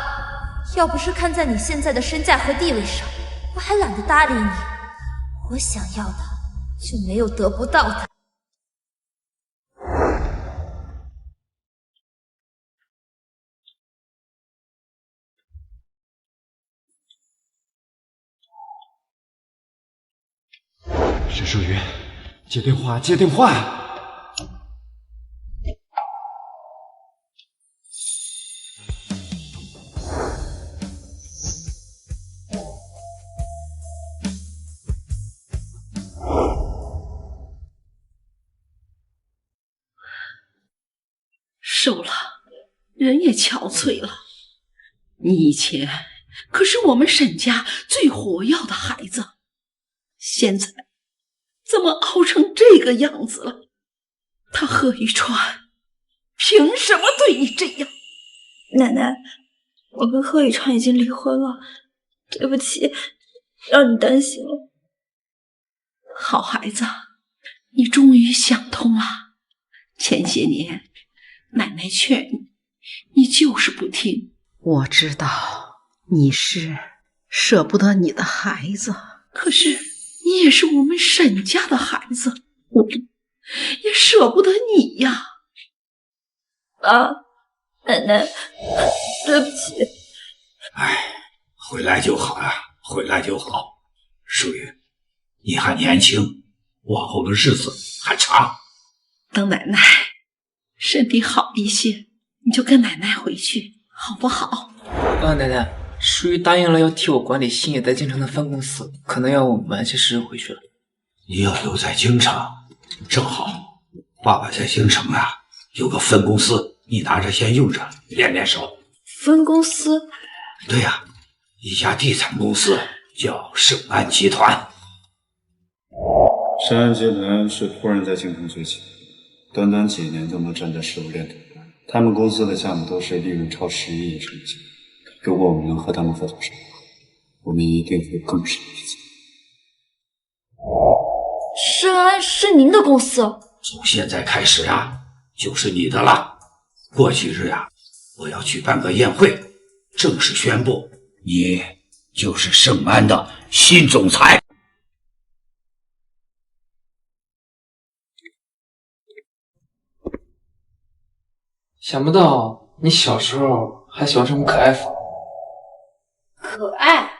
要不是看在你现在的身价和地位上，我还懒得搭理你。我想要的就没有得不到的。沈淑瑜，接电话，接电话。瘦了，人也憔悴了。你以前可是我们沈家最活跃的孩子，现在怎么熬成这个样子了？他贺宇川凭什么对你这样？奶奶，我跟贺宇川已经离婚了，对不起，让你担心了。好孩子，你终于想通了。前些年奶奶劝你，你就是不听。我知道你是舍不得你的孩子，可是你也是我们沈家的孩子，我也舍不得你呀。奶奶，对不起。回来就好了，回来就好。淑玉，你还年轻，往后的日子还长。等奶奶身体好一些，你就跟奶奶回去，好不好？奶奶，淑玉答应了要替我管理新野在京城的分公司，可能要晚些时日回去了。你要留在京城，正好，爸爸在京城啊，有个分公司，你拿着先用着，练练手。分公司？对呀，一家地产公司叫盛安集团。盛安集团是突然在京城崛起，短短几年就能站在食物链头。他们公司的项目都是利润超11亿成绩。如果我们能和他们合作上，我们一定会更上一层。盛安是您的公司？从现在开始啊，就是你的了。过几日啊，我要举办个宴会，正式宣布你就是盛安的新总裁。想不到你小时候还喜欢这么可爱风。可爱？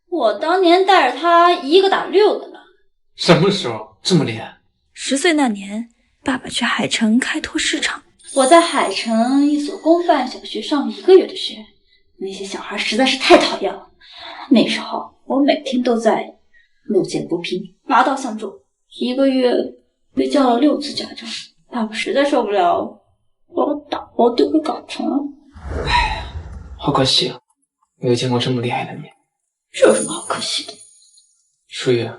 我当年带着他一个打6个呢。什么时候这么厉害？10岁那年，爸爸去海城开拓市场。我在海城一所公办小学上1个月的学，那些小孩实在是太讨厌了。那时候我每天都在路见不平，拔刀相助，1个月被叫了6次家长。爸爸实在受不了，把我打包丢给港城了。哎呀，好可惜啊，没有见过这么厉害的你。这有什么好可惜的？淑玉，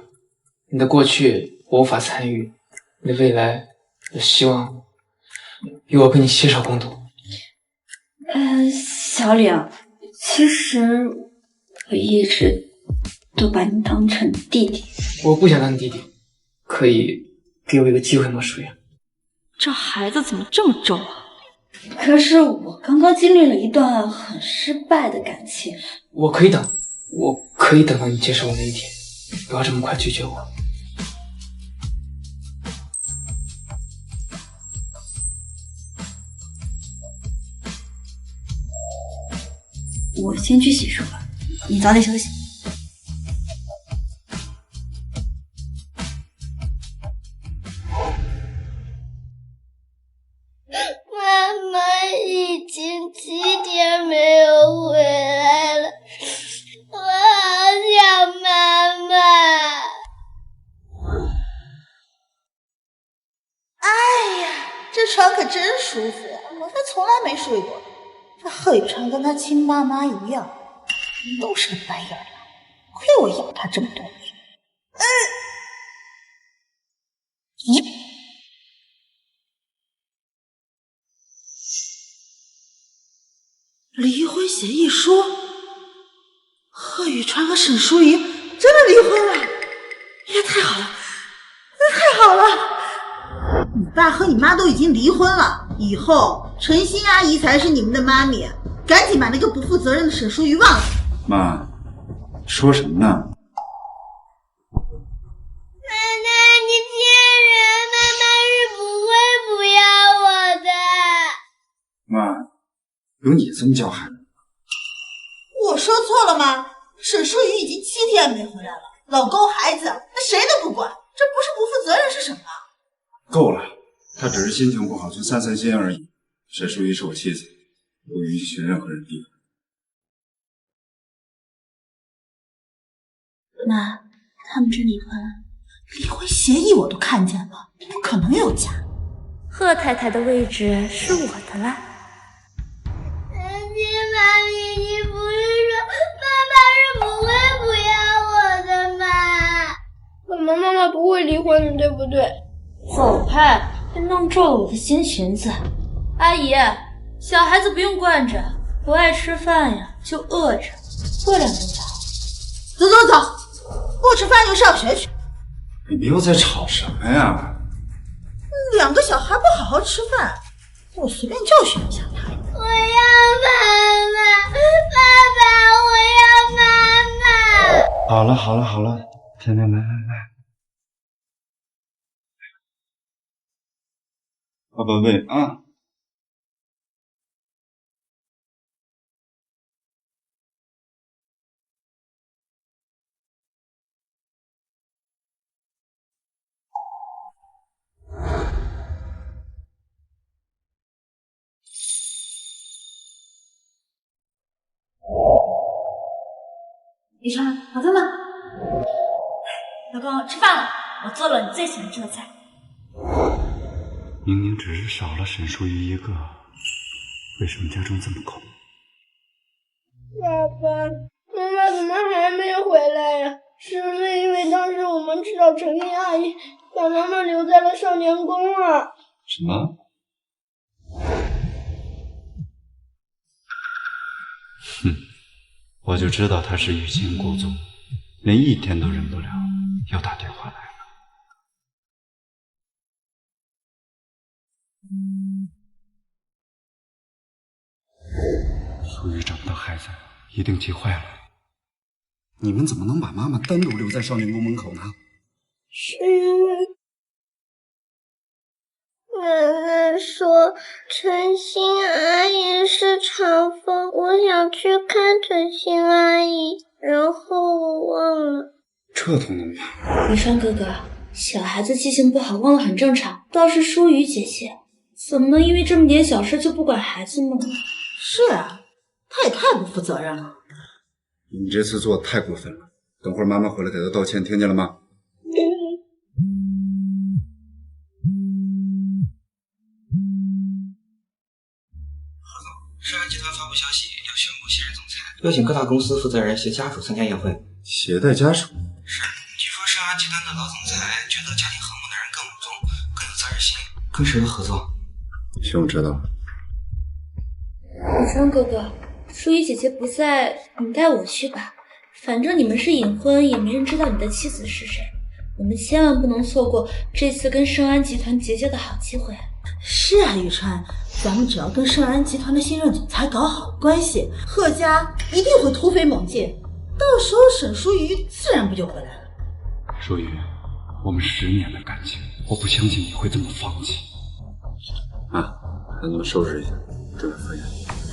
你的过去我无法参与，你的未来我希望由我跟你携手共度。小李啊，其实我一直都把你当成弟弟。我不想当你弟弟，可以给我一个机会吗，淑玉？这孩子怎么这么轴啊？可是我刚刚经历了一段很失败的感情。我可以等，我可以等到你接受我那一天，不要这么快拒绝我。我先去洗漱了，你早点休息。妈妈已经7天没有回来了，我好想妈妈。哎呀，这床可真舒服呀，我还从来没睡过。这贺雨川跟他亲妈妈一样，都是个白眼狼，亏我养他这么多年。离婚协议书，贺雨川和沈淑仪真的离婚了，也太好了，太好了！你爸和你妈都已经离婚了，以后陈欣阿姨才是你们的妈咪，赶紧把那个不负责任的沈淑仪忘了。妈，说什么呢？奶奶，你骗人，妈妈是不会不要我的。妈，有你这么教孩子？我说错了吗？沈淑仪已经7天没回来了，老公孩子那谁都不管，这不是不负责任是什么？够了，他只是心情不好，就散散心而已。沈淑仪是我妻子，不允许任何人离婚。妈，他们真离婚了？离婚协议我都看见了，不可能有假。贺太太的位置是我的啦。妈咪，你不是说爸爸是不会不要我的吗？我们妈妈不会离婚的，对不对？走开，别弄皱了我的新裙子。阿姨，小孩子不用惯着，不爱吃饭呀就饿着，过2顿就好。走走走，不吃饭就上学去。你们又在吵什么呀？ 2个小孩不好好吃饭，我随便教训一下他。我要妈妈，爸爸，我要妈妈。好了好了好了，甜甜来，爸爸喂啊。雨川，好饭吗？老公，吃饭了，我做了你最喜欢吃的菜。明明只是少了沈淑仪一个，为什么家中这么空？爸爸，妈妈怎么还没回来呀？是不是因为当时我们去找陈丽阿姨，把妈妈留在了少年宫啊？什么？哼，我就知道他是欲擒故纵，连1天都忍不了，又打电话来了。淑玉找不到孩子，一定急坏了。你们怎么能把妈妈单独留在少年宫门口呢？是因为奶奶说陈欣阿姨是长风，我想去看陈欣阿姨，然后我忘了。这都能忘？雨川哥哥，小孩子记性不好，忘了很正常。倒是淑雨姐姐，怎么能因为这么点小事就不管孩子呢？是啊，他也太不负责任了。你这次做的太过分了，等会儿妈妈回来给她道歉，听见了吗？盛安集团发布消息，要宣布卸任总裁，邀请各大公司负责人携家属参加宴会。携带家属？是，据说盛安集团的老总裁觉得家庭和睦的人更稳重，更有责任心。跟谁的合作？行，我知道了。雨川哥哥，淑雨姐姐不在，你带我去吧。反正你们是隐婚，也没人知道你的妻子是谁。我们千万不能错过这次跟盛安集团结交的好机会。是啊，雨川，咱们只要跟盛安集团的新任总裁搞好关系，贺家一定会突飞猛进，到时候沈淑瑜自然不就回来了。淑瑜，我们10年的感情，我不相信你会这么放弃。啊，让你们收拾一下，准备赴宴。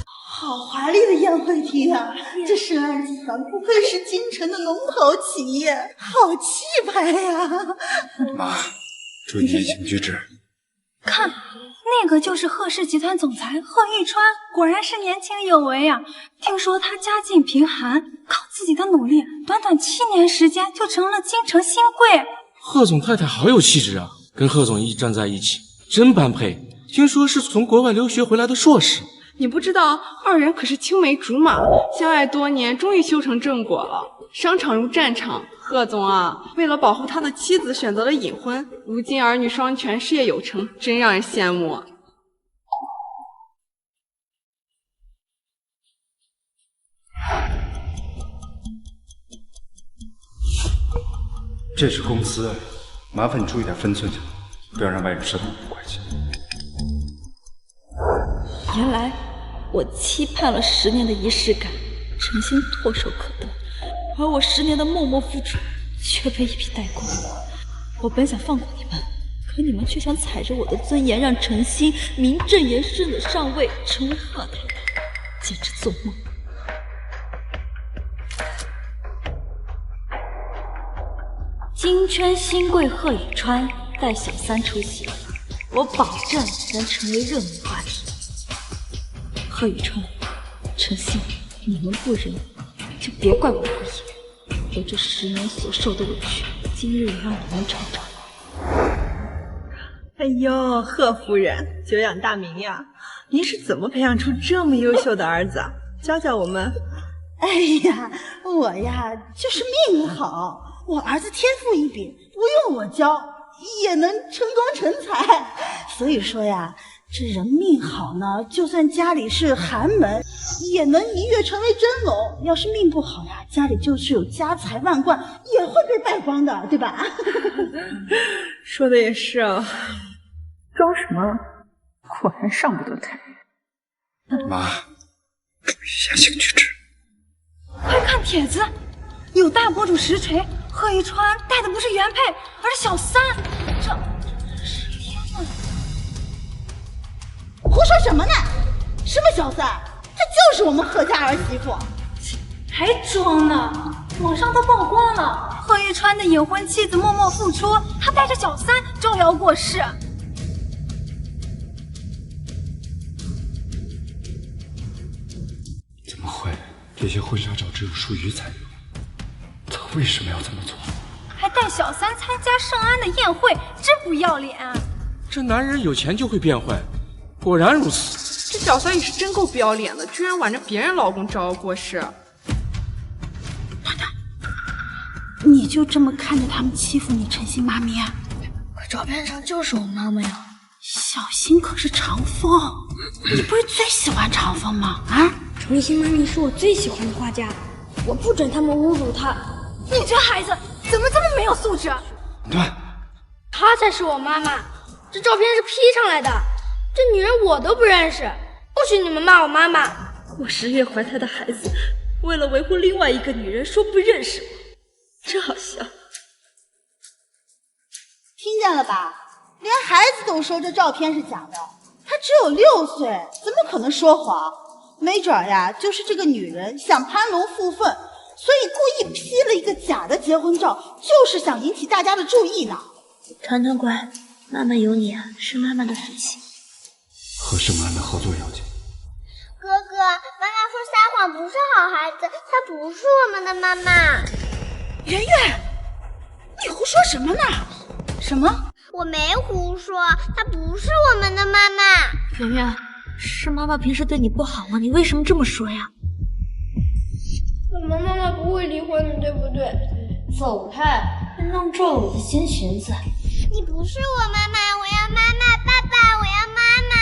好华丽的宴会厅啊！这盛安集团不愧是京城的龙头企业，好气派呀！妈，注意言行举止。看，那个就是贺氏集团总裁贺玉川，果然是年轻有为啊！听说他家境贫寒，靠自己的努力，短短7年时间就成了京城新贵。贺总太太好有气质啊，跟贺总一站在一起，真般配。听说是从国外留学回来的硕士。你不知道，2人可是青梅竹马，相爱多年，终于修成正果了。商场如战场，贺总啊，为了保护他的妻子，选择了隐婚。如今儿女双全，事业有成，真让人羡慕。这是公司，麻烦你注意点分寸行吗？不要让外人知道我们的关系。原来我期盼了10年的仪式感，陈心唾手可得，而我10年的默默付出却被一笔带过。我本想放过你们，可你们却想踩着我的尊严，让陈心名正言顺的上位，成为贺太太，简直做梦。京圈新贵贺宇川带小3出席，我保证能成为热门话题。贺宇川、陈信，你们不仁，就别怪我不义。我这10年所受的委屈，今日也让你们尝尝。哎呦，贺夫人，久仰大名呀！您是怎么培养出这么优秀的儿子啊？教教我们。哎呀，我呀就是命好，我儿子天赋异禀，不用我教也能成功成才。所以说呀，这人命好呢，就算家里是寒门，也能一跃成为真龙。要是命不好呀，家里就是有家财万贯，也会被败光的，对吧？说的也是啊。装什么？果然上不得台面。妈，注意言行举止。快看帖子，有大博主实锤，贺一川带的不是原配，而是小三。这天哪！胡说什么呢？什么小三？这就是我们贺家儿媳妇。还装呢！网上都曝光了，贺一川的隐婚妻子默默付出，他带着小三招摇过市。怎么会？这些婚纱照只有淑瑜才有，他为什么要这么做？还带小三参加盛安的宴会，真不要脸！这男人有钱就会变坏，果然如此。这小三也是真够不要脸的，居然挽着别人老公招摇过市。你就这么看着他们欺负你陈心妈咪啊？可照片上就是我妈妈呀。小新可是长风，你不是最喜欢长风吗？啊？程心妈咪是我最喜欢的画家，我不准他们侮辱她。你这孩子怎么这么没有素质？对，她才是我妈妈，这照片是 P 上来的，这女人我都不认识，不许你们骂我妈妈。我10月怀胎的孩子，为了维护另外一个女人说不认识我，真好笑。听见了吧？连孩子都说这照片是假的，他只有6岁，怎么可能说谎？没准呀，就是这个女人想攀龙附凤，所以故意 P 了一个假的结婚照，就是想引起大家的注意呢。团团乖，妈妈有你啊，是妈妈的福气。和盛安的合作要紧。哥哥，妈妈说撒谎不是好孩子，她不是我们的妈妈。圆圆，你胡说什么呢？什么？我没胡说，她不是我们的妈妈。圆圆，是妈妈平时对你不好吗？你为什么这么说呀？我们妈妈不会离婚的，对不对？走开，弄皱了我的新裙子。你不是我妈妈，我要妈妈，爸爸，我要妈妈。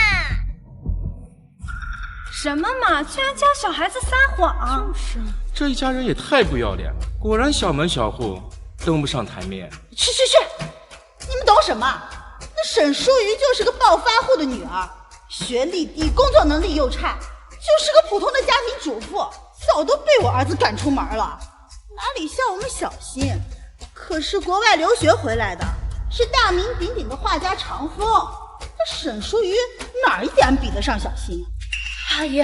什么嘛，居然教小孩子撒谎！就是啊，这一家人也太不要脸了，果然小门小户，登不上台面。去！你们懂什么？那沈淑瑜就是个暴发户的女儿，学历低，工作能力又差，就是个普通的家庭主妇，早都被我儿子赶出门了，哪里像我们小新，可是国外留学回来的，是大名鼎鼎的画家长风。那沈淑瑜哪一点比得上小新？阿姨，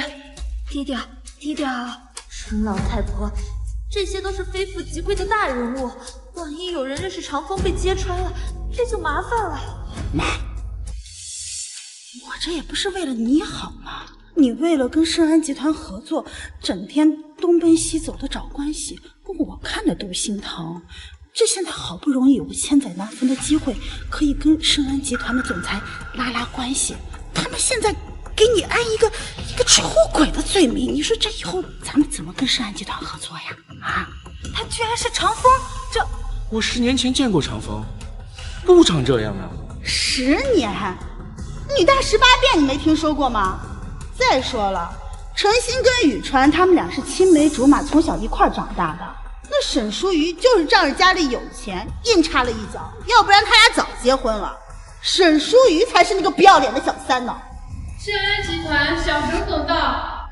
低调低调。陈老太婆，这些都是非富即贵的大人物，万一有人认识长风被揭穿了，这就麻烦了。妈，我这也不是为了你好吗？你为了跟盛安集团合作，整天东奔西走的找关系，我看着都心疼。这现在好不容易有个千载难逢的机会，可以跟盛安集团的总裁拉关系，他们现在给你安一个出轨的罪名，你说这以后咱们怎么跟盛安集团合作呀？啊，他居然是长风，这我10年前见过长风，不长这样啊。10年，女大18变，你没听说过吗？再说了，陈星跟宇川他们俩是青梅竹马，从小一块长大的。那沈淑瑜就是仗着家里有钱，硬插了一脚，要不然他俩早结婚了。沈淑瑜才是那个不要脸的小三呢。盛安集团小沈总到。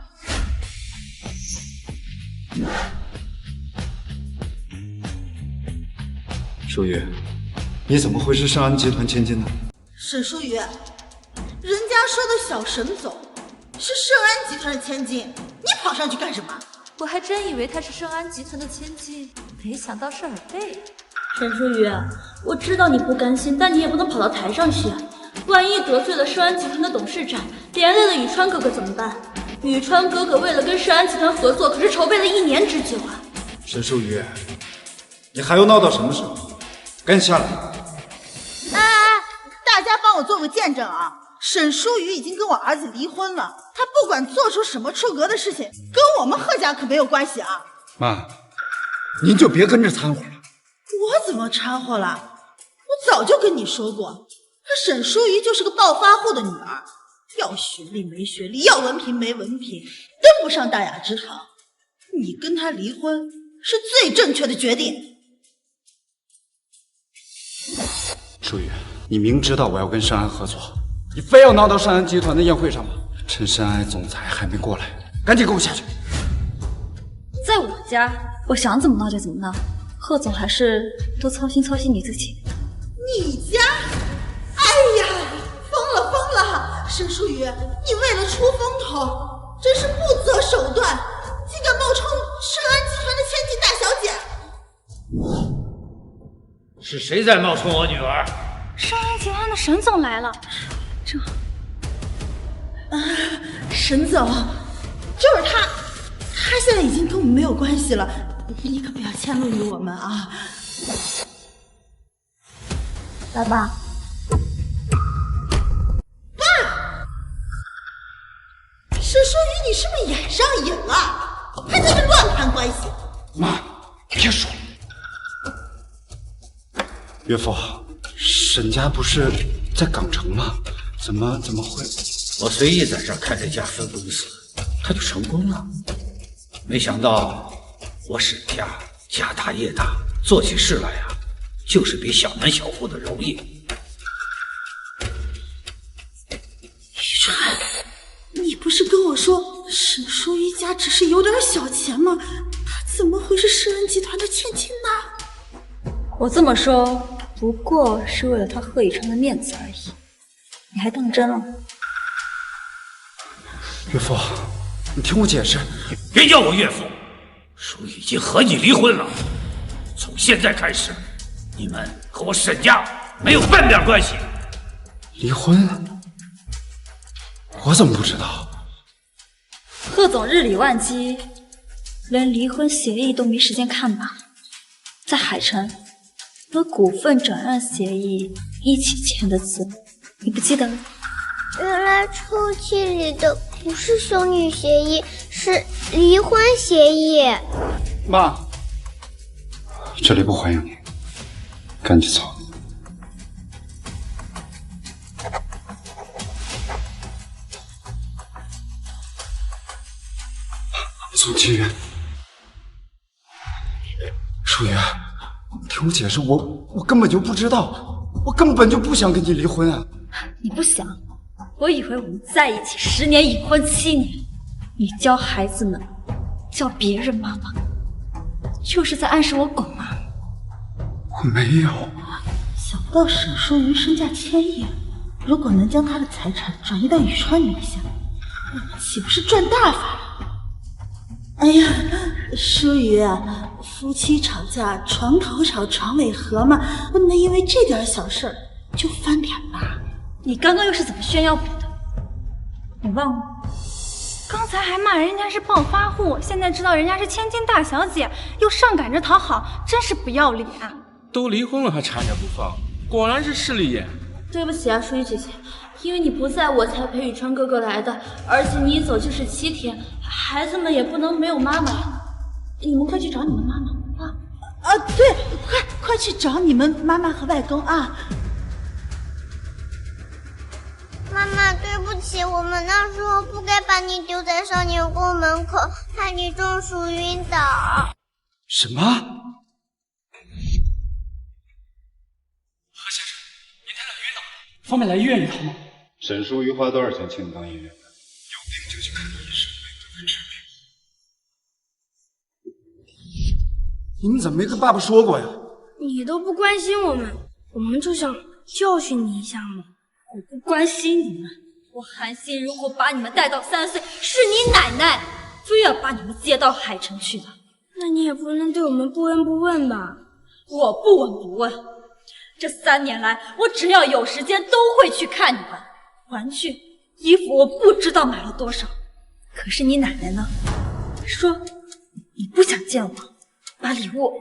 淑瑜，你怎么会是盛安集团千金呢？沈淑瑜，人家说的小沈总是盛安集团的千金，你跑上去干什么？我还真以为她是盛安集团的千金，没想到是尔贝。沈淑瑜，我知道你不甘心，但你也不能跑到台上去啊！万一得罪了盛安集团的董事长，连累了宇川哥哥怎么办？宇川哥哥为了跟盛安集团合作，可是筹备了1年之久啊！沈淑瑜，你还要闹到什么时候？赶紧下来！大家帮我做个见证啊！沈淑瑜已经跟我儿子离婚了，他不管做出什么出格的事情，跟我们贺家可没有关系啊！妈，您就别跟着掺和了。我怎么掺和了？我早就跟你说过，这沈淑瑜就是个暴发户的女儿，要学历没学历，要文凭没文凭，登不上大雅之堂。你跟她离婚是最正确的决定。淑瑜，你明知道我要跟盛安合作，你非要闹到上安集团的宴会上吗？趁山爱总裁还没过来，赶紧给我下去！在我家，我想怎么闹就怎么闹。贺总还是多操心操心你自己。你家？哎呀，疯了！沈淑雨，你为了出风头，真是不择手段，竟敢冒充盛安集团的千金大小姐！是谁在冒充我女儿？盛安集团的沈总来了。沈总，就是他现在已经跟我们没有关系了，你可不要迁怒于我们啊！爸爸，沈淑雨，你是不是演上瘾了？还在这乱攀关系？妈，别说了。岳父，沈家不是在港城吗？怎么会？我随意在这儿开了一家分公司，他就成功了。没想到我沈家家大业大，做起事来呀，就是比小门小户的容易。雨川，你不是跟我说沈淑瑜家只是有点小钱吗？他怎么会是盛安集团的千金呢？我这么说不过是为了他贺以琛的面子而已，你还当真了？岳父，你听我解释。别叫我岳父，叔已经和你离婚了。从现在开始，你们和我沈家没有半点关系。离婚？我怎么不知道？贺总日理万机，连离婚协议都没时间看吧？在海城和股份转让协议一起签的字，你不记得了？原来抽屉里的不是兄女协议，是离婚协议。妈，这里不欢迎你，赶紧走。宋清源，淑媛，听我解释，我根本就不知道，我根本就不想跟你离婚啊！你不想？我以为我们在一起10年，已婚7年，你教孩子们叫别人妈妈，就是在暗示我狗吗？我没有。想不到沈淑瑜身价1000亿，如果能将她的财产转移到宇川名下，我们岂不是赚大发了？哎呀，淑瑜啊，夫妻吵架床头吵床尾和嘛，不能因为这点小事就翻脸吧？你刚刚又是怎么炫耀我的？你忘了？刚才还骂人家是暴发户，现在知道人家是千金大小姐，又上赶着讨好，真是不要脸。都离婚了还缠着不放，果然是势利眼。对不起啊，淑玉姐姐，因为你不在我才陪宇川哥哥来的，而且你一走就是7天，孩子们也不能没有妈妈。你们快去找你们妈妈啊！对，快去找你们妈妈和外公啊！妈妈，对不起，我们那时候不该把你丢在少年宫门口，害你中暑晕倒。什么？何先生，您太太晕倒了，方便来医院一趟吗？沈淑瑜花多少钱请你当演员？有病就去看医生，没病治病。你们怎么没跟爸爸说过呀？你都不关心我们，我们就想教训你一下嘛。我不关心你们，我韩信如果把你们带到3岁，是你奶奶非要把你们接到海城去的。那你也不能对我们不闻不问吧？我不闻不问，这3年来，我只要有时间都会去看你们。玩具、衣服我不知道买了多少，可是你奶奶呢？说你不想见我，把礼物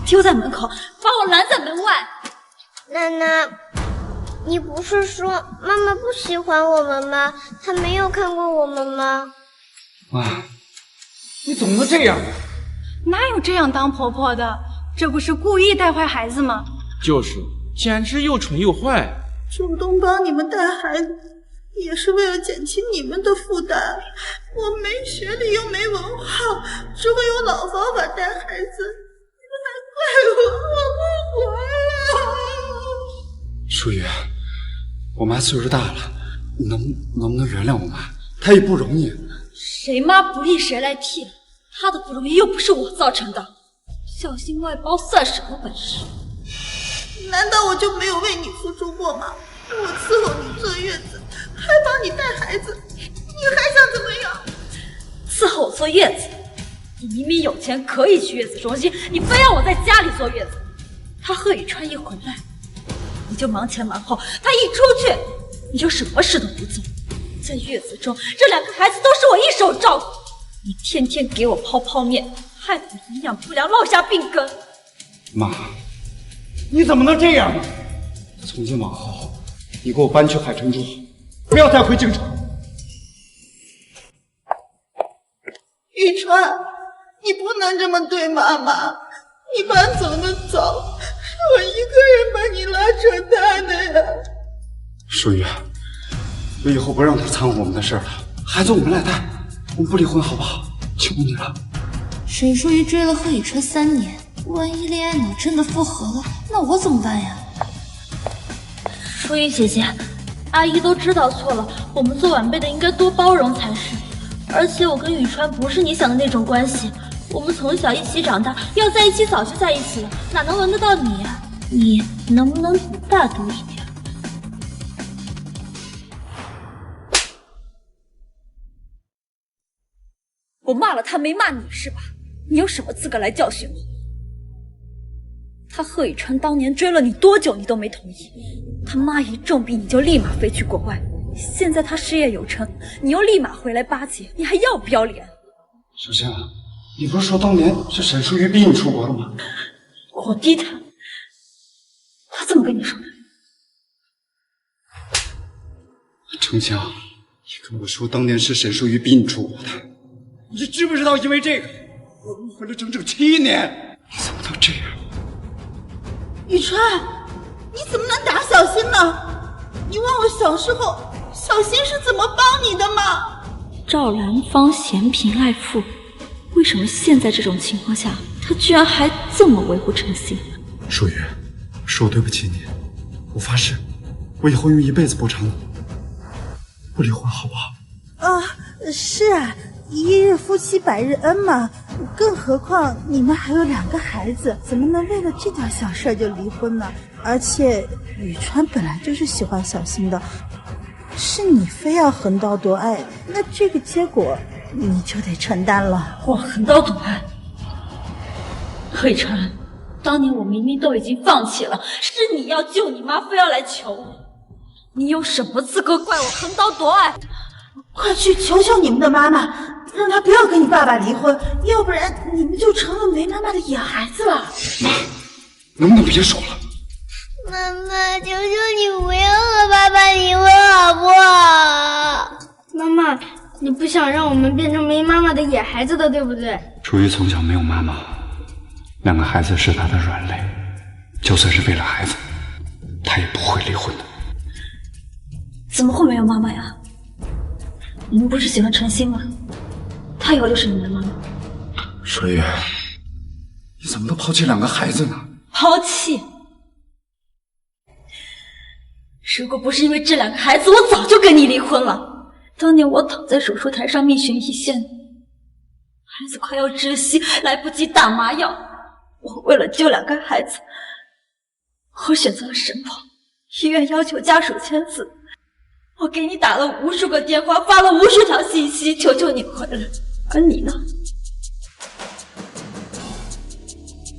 丢在门口，把我拦在门外。奶奶，你不是说妈妈不喜欢我们吗？她没有看过我们吗？妈，你怎么能这样？哪有这样当婆婆的？这不是故意带坏孩子吗？就是，简直又蠢又坏。主动帮你们带孩子，也是为了减轻你们的负担。我没学历又没文化，只会用老方法带孩子，你们还怪我不活了。淑瑜，我妈岁数大了，能不能原谅我妈？她也不容易。谁妈不易谁来替，她的不容易又不是我造成的。小心外包算什么本事？难道我就没有为你付出过吗？我伺候你坐月子，还帮你带孩子，你还想怎么样？伺候我坐月子？你明明有钱可以去月子中心，你非要我在家里坐月子。他贺宇川一回来，你就忙前忙后；他一出去，你就什么事都不做。在月子中，这2个孩子都是我一手照顾。你天天给我泡泡面，害得我营养不良，落下病根。妈，你怎么能这样呢？从今往后，你给我搬去海城住，不要再回京城。宇川，你不能这么对妈妈，你搬走的早，是我一个人把你拉扯大的呀。舒雨，我以后不让他掺和我们的事了，孩子我们来带，我们不离婚好不好？求你了。沈淑仪追了贺宇川3年，万一恋爱脑真的复合了，那我怎么办呀？淑仪姐姐，阿姨都知道错了，我们做晚辈的应该多包容才是。而且我跟宇川不是你想的那种关系，我们从小一起长大，要在一起早就在一起了，哪能轮得到你呀？你能不能大度一点？我骂了他，没骂你是吧？你有什么资格来教训我？他贺宇川当年追了你多久，你都没同意。他妈一重病，你就立马飞去国外。现在他事业有成，你又立马回来巴结，你还要不要脸？小香，你不是说当年是沈淑瑜逼你出国的吗？我逼他，他怎么跟你说的？程香，你跟我说当年是沈淑瑜逼你出国的，你知不知道因为这个我误会了整整7年？你怎么能这样？宇川，你怎么能打小新呢？你忘了小时候小新是怎么帮你的吗？赵兰芳嫌贫爱富，为什么现在这种情况下，他居然还这么维护程心？淑瑜，是我对不起你，我发誓，我以后用一辈子补偿你，不离婚好不好？啊，是啊，一日夫妻百日恩嘛，更何况你们还有2个孩子，怎么能为了这点小事就离婚呢？而且宇川本来就是喜欢小新的，是你非要横刀夺爱，那这个结果你就得承担了。我横刀夺爱？贺宇川，当年我明明都已经放弃了，是你要救你妈，非要来求我，你有什么资格怪我横刀夺爱？快去求求你们的妈妈，让她不要跟你爸爸离婚，要不然你们就成了没妈妈的野孩子了。妈，能不能别说了？妈妈，求求你不要和爸爸离婚好不好？妈妈，你不想让我们变成没妈妈的野孩子的，对不对？淑瑜从小没有妈妈，2个孩子是她的软肋，就算是为了孩子，她也不会离婚的。怎么会没有妈妈呀？你们不是喜欢程心吗？她以后就是你们的妈妈。淑瑜，你怎么能抛弃2个孩子呢？抛弃？如果不是因为这2个孩子，我早就跟你离婚了。当年我躺在手术台上命悬一线，孩子快要窒息，来不及打麻药，我为了救2个孩子，我选择了神跑。医院要求家属签字，我给你打了无数个电话，发了无数条信息，求求你回来。而你呢？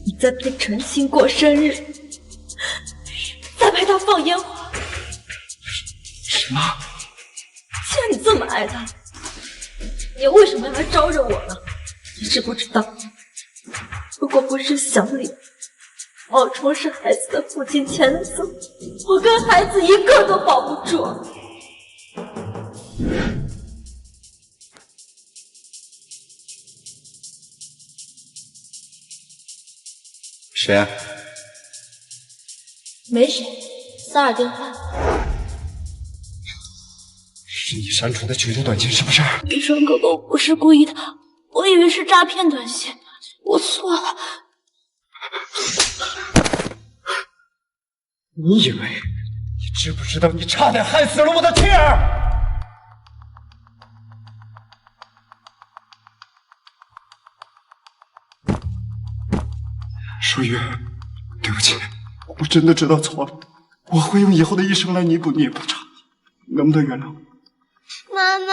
你在陪程心过生日，在陪他放烟花。什么？既然你这么爱他，你为什么要来招惹我呢？你知不知道，如果不是小李冒充是孩子的父亲签字，我跟孩子一个都保不住。谁啊？没谁，骚扰电话。是你删除的求救短信是不是？宇川哥哥，我不是故意的，我以为是诈骗短信，我错了。你以为？你知不知道你差点害死了我的妻儿？舒雨，对不起，我真的知道错了，我会用以后的一生来弥补你的不差，能不能原谅我？妈妈，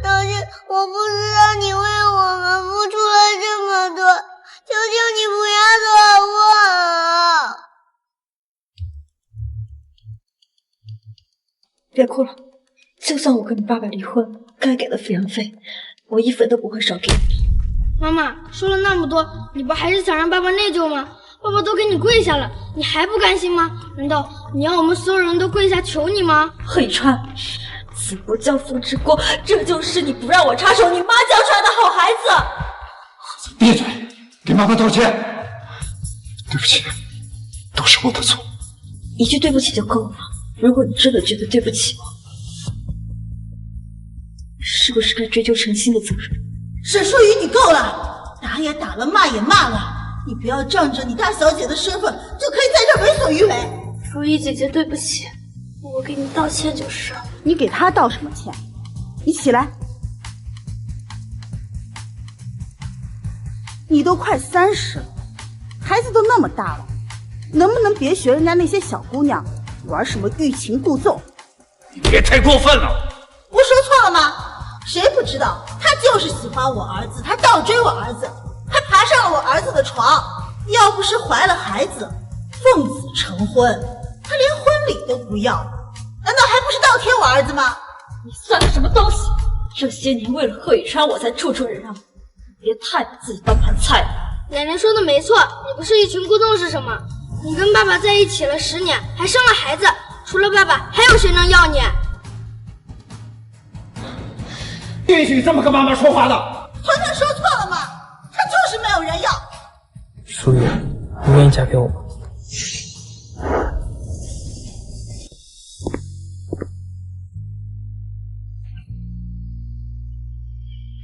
当时我不知道你为我们付出了这么多，求求你不要走我。别哭了，就算我跟你爸爸离婚，该给的抚养费，我1分都不会少给你。妈妈说了那么多，你不还是想让爸爸内疚吗？爸爸都给你跪下了，你还不甘心吗？难道你要我们所有人都跪下求你吗？贺宇川，子不教父之过，这就是你不让我插手你妈教出来的好孩子。闭嘴，给妈妈道歉。对不起，都是我的错。一句对不起就够了。如果你真的觉得对不起我，是不是该追究陈星的责任？沈淑雨，你够了，打也打了，骂也骂了，你不要仗着你大小姐的身份就可以在这儿为所欲为。如意姐姐，对不起，我给你道歉就是。你给她道什么歉？你起来，你都快30了，孩子都那么大了，能不能别学人家那些小姑娘玩什么欲擒故纵？你别太过分了！我说错了吗？谁不知道他就是喜欢我儿子，他倒追我儿子，还爬上了我儿子的床。要不是怀了孩子，奉子成婚，他连婚礼都不要，难道还不是倒贴我儿子吗？你算个什么东西？这些年为了贺宇川，我才处处忍让，别太把自己当盘菜了。奶奶说的没错，你不是欲擒故纵是什么？你跟爸爸在一起了10年，还生了孩子，除了爸爸，还有谁能要你？不允许这么跟妈妈说话的。团团说错了吗？他就是没有人要。淑雨，你愿意嫁给我吗？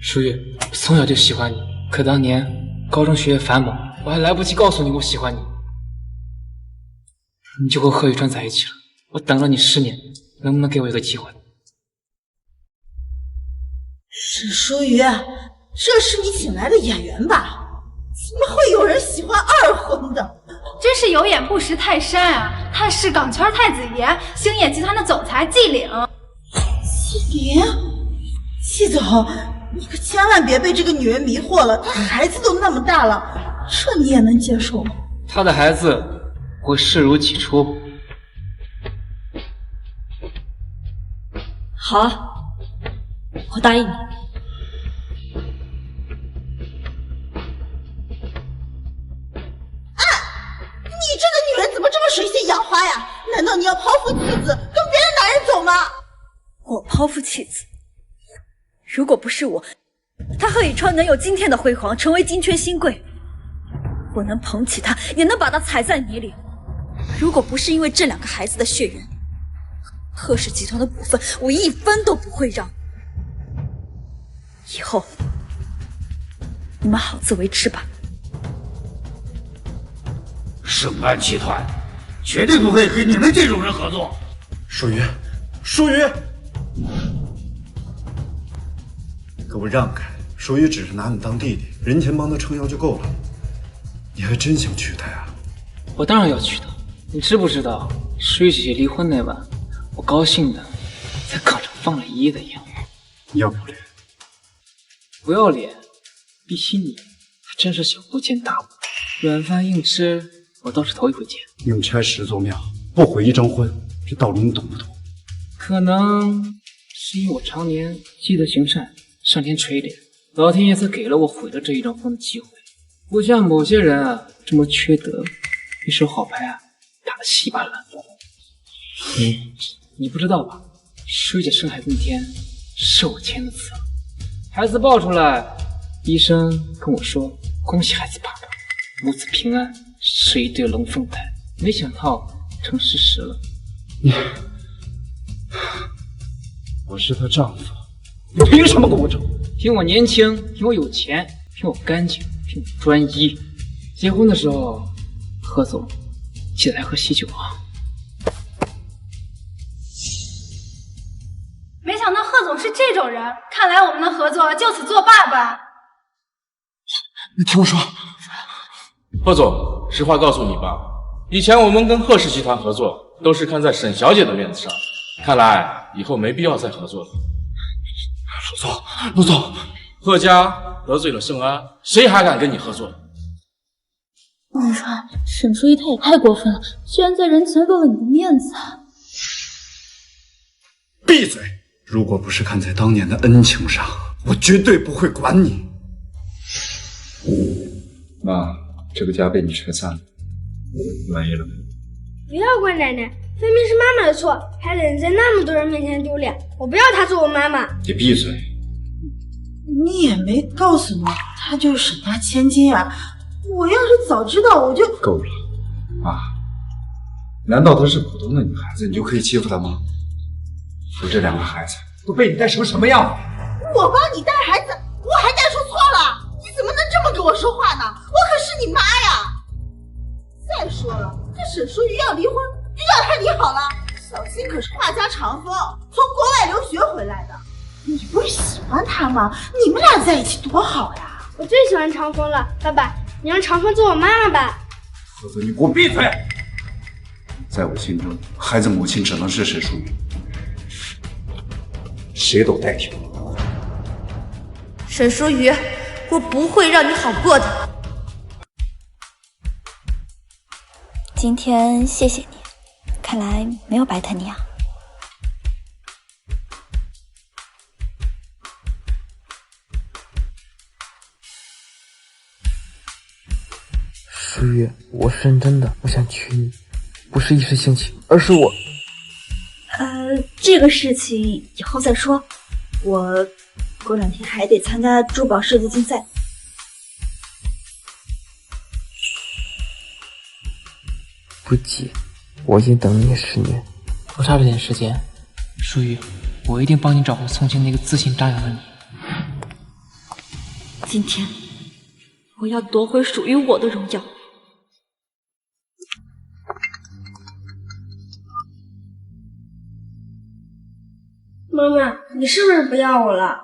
淑雨，我从小就喜欢你，可当年高中学业繁忙，我还来不及告诉你我喜欢你，你就和贺宇川在一起了。我等了你10年，能不能给我一个机会？沈淑雨，这是你请来的演员吧？怎么会有人喜欢2婚的？真是有眼不识泰山啊！他是港圈太子爷，星野集团的总裁季岭。季岭，季总，你可千万别被这个女人迷惑了，她孩子都那么大了，这你也能接受吗？他的孩子我会视如己出。好啊，我答应你。你这个女人怎么这么水性杨花呀？难道你要抛夫弃子，跟别的男人走吗？我抛夫弃子？如果不是我，他贺宇川能有今天的辉煌，成为金圈新贵，我能捧起他，也能把他踩在泥里。如果不是因为这2个孩子的血缘，贺氏集团的股份我1分都不会让。以后你们好自为之吧。盛安集团绝对不会和你们这种人合作。淑雨，淑雨，给我让开！淑雨只是拿你当弟弟，人前帮他撑腰就够了，你还真想娶她呀？我当然要娶她。你知不知道，淑雨姐姐离婚那晚，我高兴的在炕上放了1夜的烟。你要不要脸？不要脸，比起你还真是小巫见大巫。软饭硬吃，我倒是头一回见。宁拆10座庙，不毁1张婚，这道理你懂不懂？可能是因为我常年积德行善，上天垂怜，老天爷才给了我毁了这1张婚的机会。不像某些人啊这么缺德，一手好牌啊打得稀巴烂。你不知道吧？淑雨姐生孩子那天是我签的字，孩子抱出来，医生跟我说恭喜孩子爸爸，母子平安，是一对龙凤胎。没想到成事实了。我是她丈夫，你凭什么跟我争？凭我年轻，凭我有钱，凭我干净，凭我专一。结婚的时候，贺总记得来喝喜酒啊。没想到贺总是这种人，看来我们的合作就此作罢吧。你听我说，贺总，实话告诉你吧，以前我们跟贺氏集团合作，都是看在沈小姐的面子上，看来以后没必要再合作了。陆总，贺家得罪了盛安，谁还敢跟你合作？陆川，沈书怡她也太过分了，居然在人前落了你的面子。闭嘴！如果不是看在当年的恩情上，我绝对不会管你。妈，这个家被你拆散了，满意了没？不要怪奶奶，分明是妈妈的错，还得在那么多人面前丢脸。我不要她做我妈妈。你闭嘴！你也没告诉我她就是沈家千金啊！我要是早知道，我就……够了，妈！难道她是普通的女孩子，你就可以欺负她吗？就这2个孩子都被你带成什么样？我帮你带孩子，我还带出错了？你怎么能这么跟我说话呢？我可是你妈呀！再说了，这沈书怡要离婚，就让她离好了。小新可是画家常风，从国外留学回来的。你不是喜欢他吗？你们俩在一起多好呀！我最喜欢长风了，爸爸，你让长风做我妈妈吧。否则你给我闭嘴！在我心中，孩子母亲只能是沈书怡，谁都代替不了。沈书怡，我不会让你好过的。今天谢谢你，看来没有白疼你啊。书怡，我是认真的，我想娶你，不是一时兴起，而是我……这个事情以后再说。我过2天还得参加珠宝设计竞赛。不急，我已经等你10年，不差这点时间。书怡，我一定帮你找回从前那个自信张扬的你。今天，我要夺回属于我的荣耀。妈妈，你是不是不要我了？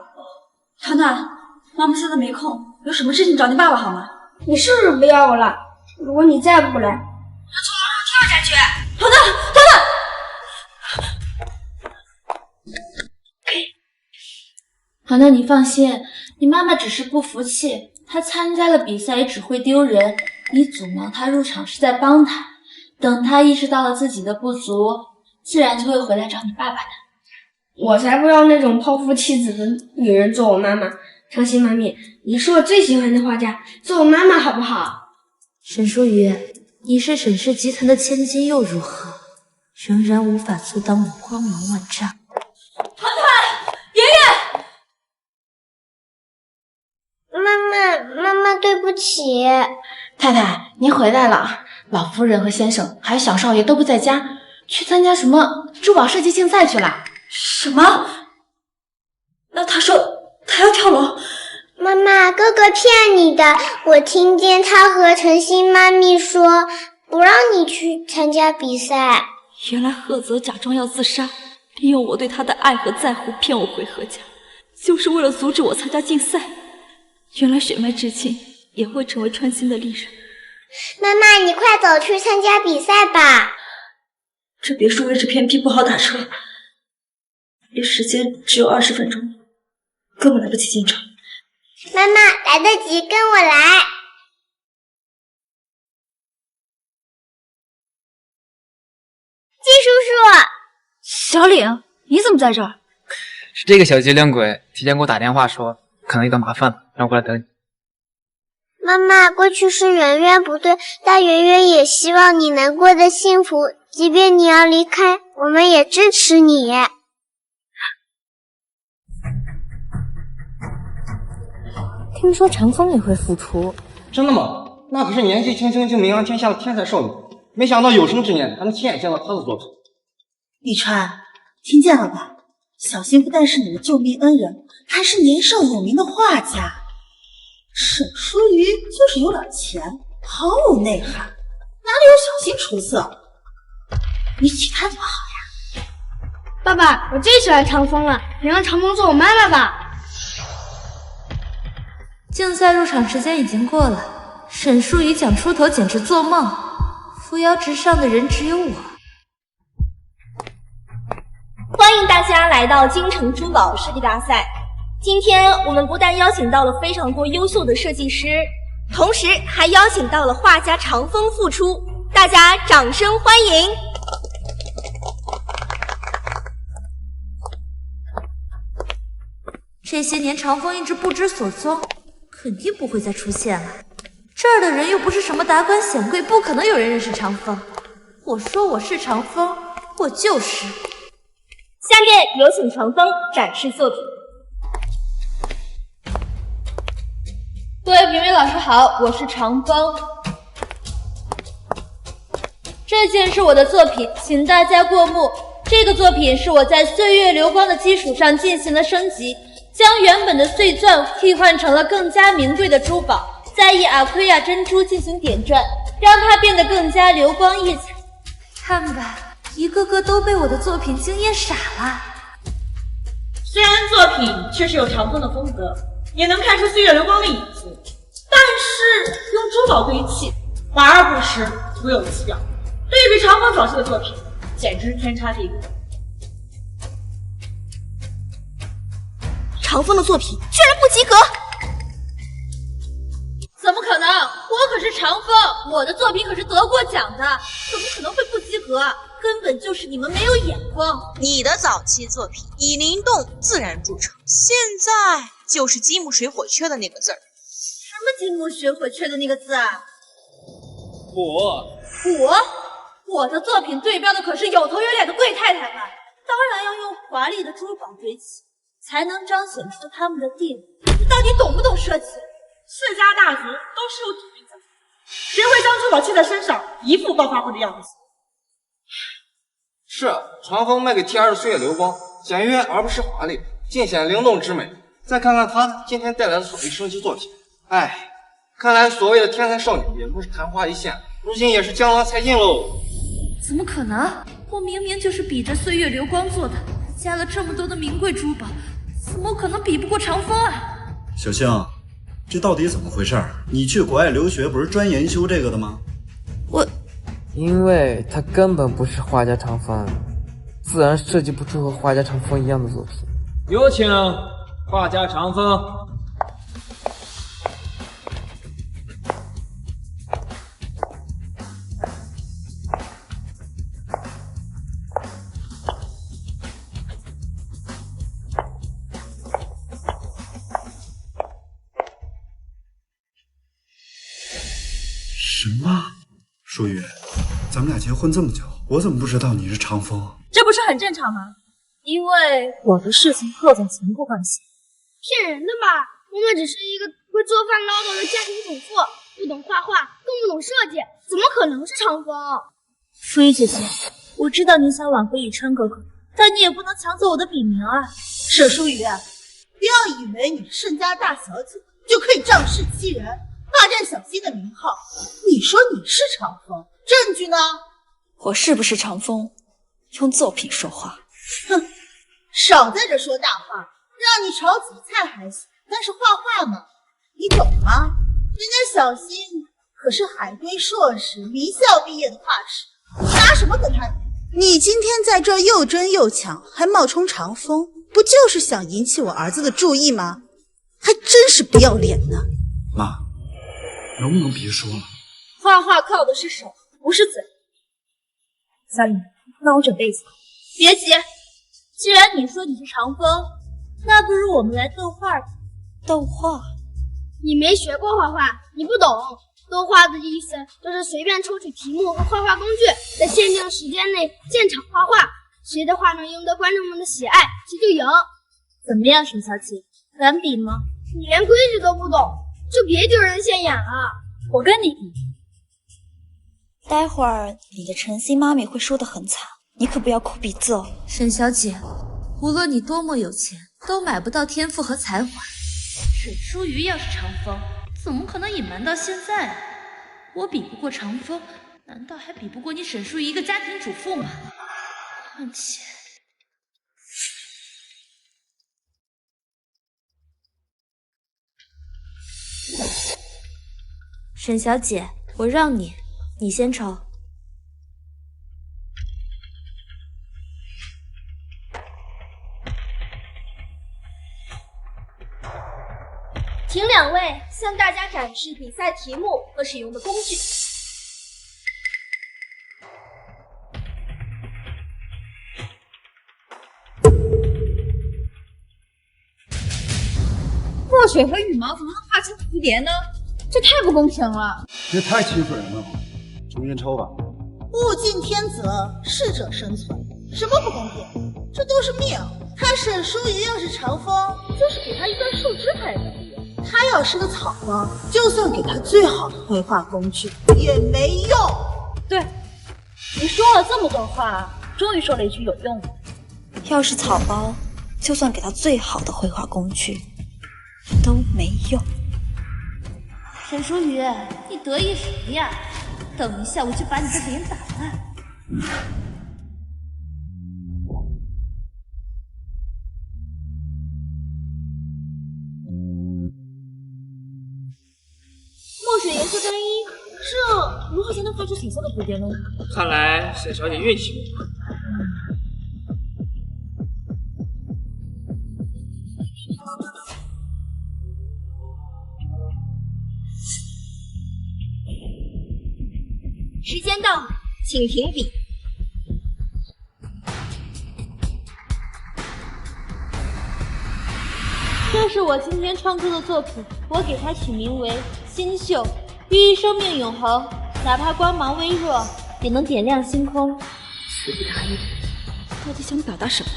糖糖，妈妈现在没空，有什么事情找你爸爸好吗？你是不是不要我了？如果你再不来，我从楼上跳下去！糖糖，糖糖，你放心，你妈妈只是不服气，她参加了比赛也只会丢人，你阻挠她入场是在帮她，等她意识到了自己的不足，自然就会回来找你爸爸的。我才不要那种抛夫弃子的女人做我妈妈。长心妈咪，你是我最喜欢的画家，做我妈妈好不好？沈书怡，你是沈氏集团的千金又如何？仍然无法阻挡我光芒万丈。糖糖，圆圆，妈妈，对不起。太太，您回来了，老夫人和先生还有小少爷都不在家，去参加什么珠宝设计竞赛去了。什么？那他说他要跳楼。妈妈，哥哥骗你的，我听见他和陈心妈咪说不让你去参加比赛。原来贺泽假装要自杀，利用我对他的爱和在乎骗我回贺家，就是为了阻止我参加竞赛。原来血脉至亲也会成为川心的利刃。妈妈，你快走去参加比赛吧。这别墅位置偏僻，不好打车，离时间只有20分钟，根本来不及进场。妈妈，来得及，跟我来。季叔叔，小岭，你怎么在这儿？是这个小机灵鬼提前给我打电话说，可能遇到麻烦了，让我过来等你。妈妈，过去是圆圆不对，但圆圆也希望你能过得幸福，即便你要离开，我们也支持你。听说长风也会复出，真的吗？那可是年纪轻轻就名扬天下的天才少女，没想到有生之年还能亲眼见到她的作品。李川，听见了吧？小新不但是你的救命恩人，还是年少有名的画家。沈书瑜就是有点钱，毫无内涵，哪里有小新出色？你娶她多好呀！爸爸，我最喜欢长风了，你让长风做我妈妈吧。竞赛入场时间已经过了，沈淑仪讲出头简直做梦，扶摇直上的人只有我。欢迎大家来到京城珠宝设计大赛。今天我们不但邀请到了非常多优秀的设计师，同时还邀请到了画家长风复出，大家掌声欢迎。这些年长风一直不知所踪，肯定不会再出现了。这儿的人又不是什么达官显贵，不可能有人认识长风。我说我是长风，我就是。下面有请长风展示作品。各位评委老师好，我是长风。这件是我的作品，请大家过目。这个作品是我在岁月流光的基础上进行了升级，将原本的碎钻替换成了更加名贵的珠宝，再以阿奎亚珍珠进行点缀，让它变得更加流光溢彩。看吧，一个个都被我的作品惊艳傻了。虽然作品确实有长风的风格，也能看出岁月流光的影子，但是用珠宝堆砌，华而不实，徒有其表。对比长风早期的作品，简直是天差地别。长风的作品居然不及格！怎么可能？我可是长风，我的作品可是得过奖的，怎么可能会不及格？根本就是你们没有眼光。你的早期作品以灵动自然著称，现在就是金木水火缺的那个字儿。什么金木水火缺的那个字啊？火。我的作品对标的可是有头有脸的贵太太们，当然要用华丽的珠宝堆砌，才能彰显出他们的地位。你到底懂不懂设计？世家大族都是有底蕴的，谁会将珠宝砌在身上，一副暴发户的样子？是长风卖给 T2 的岁月流光，简约而不是华丽，尽显灵动之美。再看看他今天带来的手艺升级作品，哎，看来所谓的天才少女也不是昙花一现，如今也是江郎才尽喽。怎么可能？我明明就是比着岁月流光做的，加了这么多的名贵珠宝，怎么可能比不过长风啊？小星，这到底怎么回事？你去国外留学不是专研修这个的吗？因为他根本不是画家长风，自然设计不出和画家长风一样的作品。有请画家长风。什么？舒雨，咱们俩结婚这么久，我怎么不知道你是长风？这不是很正常吗？因为我的事情贺总从不关心。骗人的吧？我们只是一个会做饭唠叨的家庭主妇，不懂画画，更不懂设计，怎么可能是长风？舒雨姐姐，我知道你想挽回宇川哥哥，但你也不能抢走我的笔名啊！沈舒雨，不要以为你是盛家大小姐就可以仗势欺人，霸占小溪的名号。你说你是长风，证据呢？我是不是长风？用作品说话。哼，少在这说大话，让你炒紫菜还行，但是画画嘛，你懂吗？人家小新可是海归硕士，名校毕业的画师，拿什么跟他比？你今天在这又争又抢，还冒充长风，不就是想引起我儿子的注意吗？还真是不要脸呢！妈，能不能别说了？画画靠的是手，不是嘴。小李，那我准备一下。别急，既然你说你是长风，那不如我们来斗画吧。斗画？你没学过画画，你不懂。斗画的意思就是随便抽取题目和画画工具，在限定时间内现场画画，谁的画能赢得观众们的喜爱，谁就赢。怎么样，沈小姐，敢比吗？你连规矩都不懂，就别丢人现眼了。我跟你比。待会儿你的晨曦妈咪会输得很惨，你可不要哭鼻子哦。沈小姐，无论你多么有钱，都买不到天赋和才华。沈舒瑜要是长风，怎么可能隐瞒到现在啊？我比不过长风，难道还比不过你沈舒瑜一个家庭主妇吗？况且……沈小姐，我让你，你先抽。请2位向大家展示比赛题目和使用的工具。墨水和羽毛怎么能画成蝴蝶呢？这太不公平了！这太欺负人了吧！重新抽吧。物竞天择，适者生存，什么不公平？这都是命。他沈淑仪要是长风，就是给他一根树枝他也不用；他要是个草包，就算给他最好的绘画工具也没用。对，你说了这么多话，终于说了一句有用的。要是草包，就算给他最好的绘画工具都没用。沈淑瑜，你得意什么呀？等一下我就把你的脸打烂。墨水颜色单一，这如何才能画出彩色的蝴蝶呢？看来沈小姐运气不好。时间到，请停笔。这是我今天创作的作品，我给它取名为《星宿》，寓意生命永恒，哪怕光芒微弱，也能点亮星空。死不答应，到底想表达什么？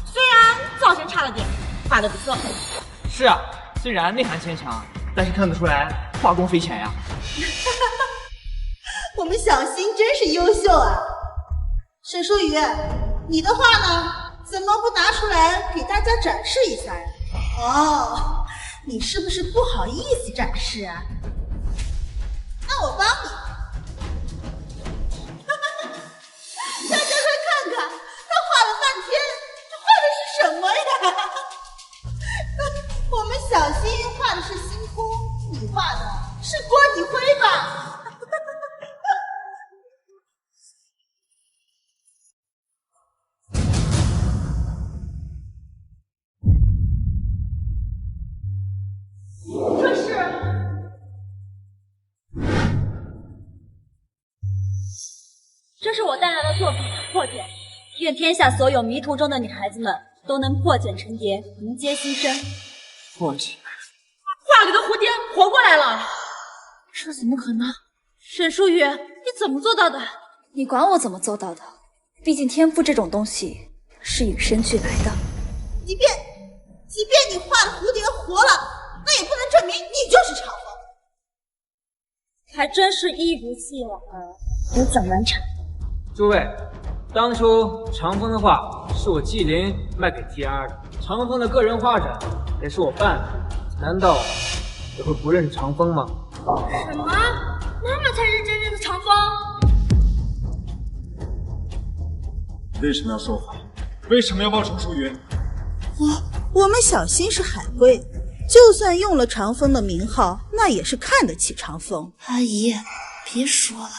虽然造型差了点，画的不错。是啊，虽然内涵牵强，但是看得出来画工匪浅呀。我们小新真是优秀啊！沈淑瑜，你的画呢？怎么不拿出来给大家展示一下呀？哦，你是不是不好意思展示啊？那我帮你。大家快看看，他画了半天，这画的是什么呀？我们小新画的是星空，你画的是郭你辉吧？这是我带来的作品《破茧》，愿天下所有迷途中的女孩子们都能破茧成蝶，迎接新生。破茧，画里的蝴蝶活过来了，这怎么可能？沈淑瑜，你怎么做到的？你管我怎么做到的？毕竟天赋这种东西是与生俱来的。即便你画的蝴蝶活了，那也不能证明你就是长风。还真是一如既往，有蒋难产。诸位，当初长风的画是我纪灵卖给 TR 的，长风的个人画展也是我办的，难道也会不认识长风吗？什么？妈妈才是真正的长风？为什么要说谎？为什么要冒充淑云？我们小新是海归，就算用了长风的名号，那也是看得起长风。阿姨，别说了。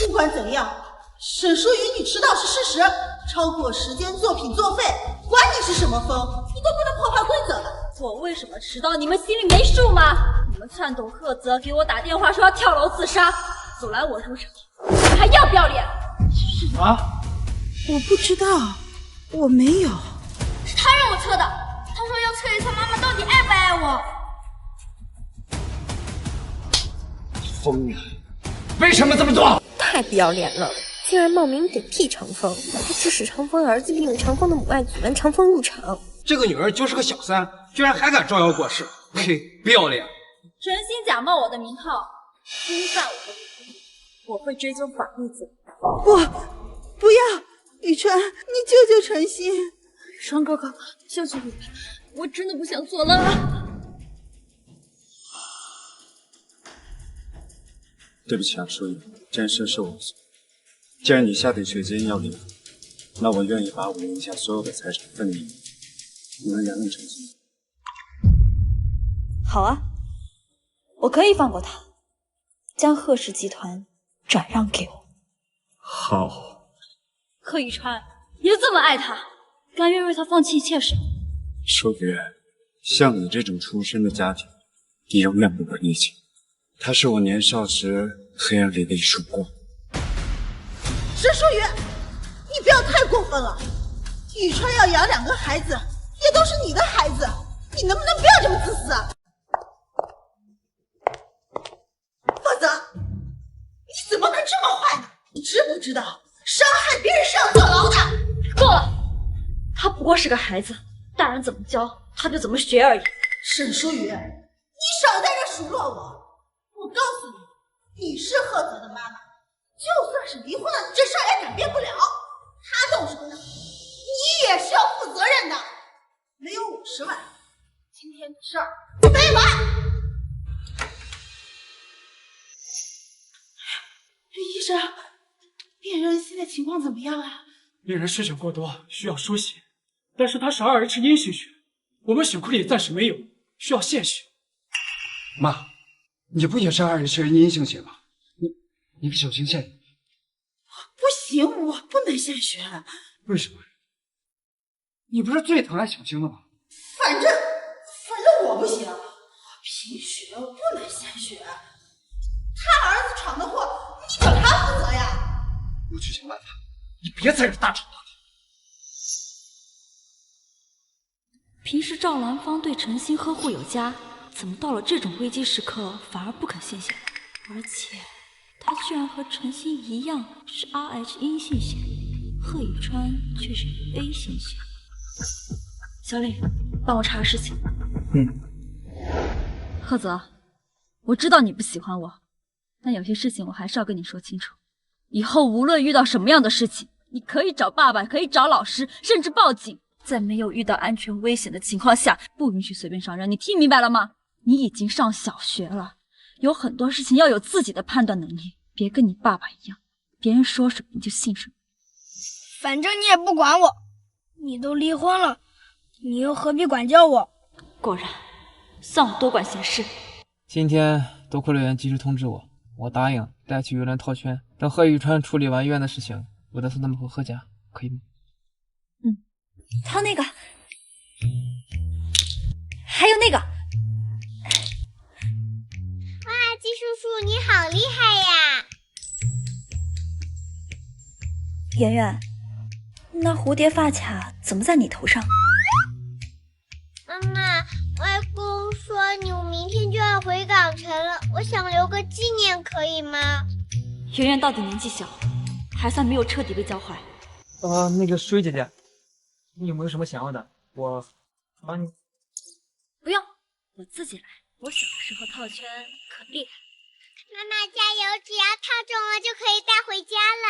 不管怎样，沈淑云你迟到是事实，超过时间作品作废，管你是什么风，你都不能破坏规则的。我为什么迟到？你们心里没数吗？你们篡夺赫泽给我打电话说要跳楼自杀，阻拦我入场，还要不要脸？啊？我不知道，我没有。是他让我测的，他说要测一测妈妈到底爱不爱我。疯了！为什么这么做？太不要脸了！竟然冒名顶替长风，还指使长风儿子利用长风的母爱阻拦长风入场。这个女儿就是个小三，居然还敢招摇过市，呸！不要脸！诚心假冒我的名号，侵犯我的领地，我会追究法律责任。不要，雨川，你救救陈心！双哥哥，求求你，我真的不想做了。对不起啊，淑仪，这件事是我的错。既然你下定决心要离婚，那我愿意把我名下所有的财产分你，你能原谅陈心？好啊，我可以放过他，将贺氏集团转让给我。好。贺宇川，你就这么爱他，甘愿为他放弃一切什么？舒雨，像你这种出身的家庭，你永远不会理解。他是我年少时黑暗里的一束光。沈舒雨，你不要太过分了。宇川要养2个孩子，也都是你的孩子，你能不能不要这么自私啊？否则，你怎么能这么坏呢？你知不知道，伤害别人是要坐牢的？够了，他不过是个孩子，大人怎么教他就怎么学而已。沈舒雨，你少在这数落我。我告诉你，你是赫泽的妈妈，就算是离婚了，这事儿也改变不了。他动手的，你也是要负责任的。没有50万，今天的事儿没完。医生，病人现在情况怎么样啊？病人血血过多，需要输血，但是他是2H 阴性血，我们血库里暂时没有，需要献血。妈，你不也是2H 阴性血吗？你给小青献。不行，我不能献血。为什么？你不是最疼爱小青的吗？反正我不行，我贫血，我不能献血。他儿子闯的祸，你找他负责呀！我去想办法，你别在这大吵大闹。平时赵兰芳对陈星呵护有加，怎么到了这种危机时刻反而不肯献血了？而且他居然和陈星一样是 RH 阴性血，贺宇川却是 A 型血。小李，帮我查个事情。贺泽，我知道你不喜欢我，但有些事情我还是要跟你说清楚。以后无论遇到什么样的事情，你可以找爸爸，可以找老师，甚至报警。在没有遇到安全危险的情况下，不允许随便上任，你听明白了吗？你已经上小学了，有很多事情要有自己的判断能力，别跟你爸爸一样，别人说什么你就信什么。反正你也不管我，你都离婚了，你又何必管教我？果然，算我多管闲事。今天多亏了员及时通知我，我答应带去游轮套圈，等贺宇川处理完医院的事情，我再送他们回贺家，可以吗？他那个，还有那个。哇，季叔叔你好厉害呀！圆圆，那蝴蝶发卡怎么在你头上？妈妈，外公说我明天就要回港城了，我想留个纪念，可以吗？圆圆到底年纪小，还算没有彻底被教坏。那个舒雨姐姐，你有没有什么想要的？我帮你。不用，我自己来。我小时候套圈可厉害。妈妈加油，只要套中了就可以带回家了。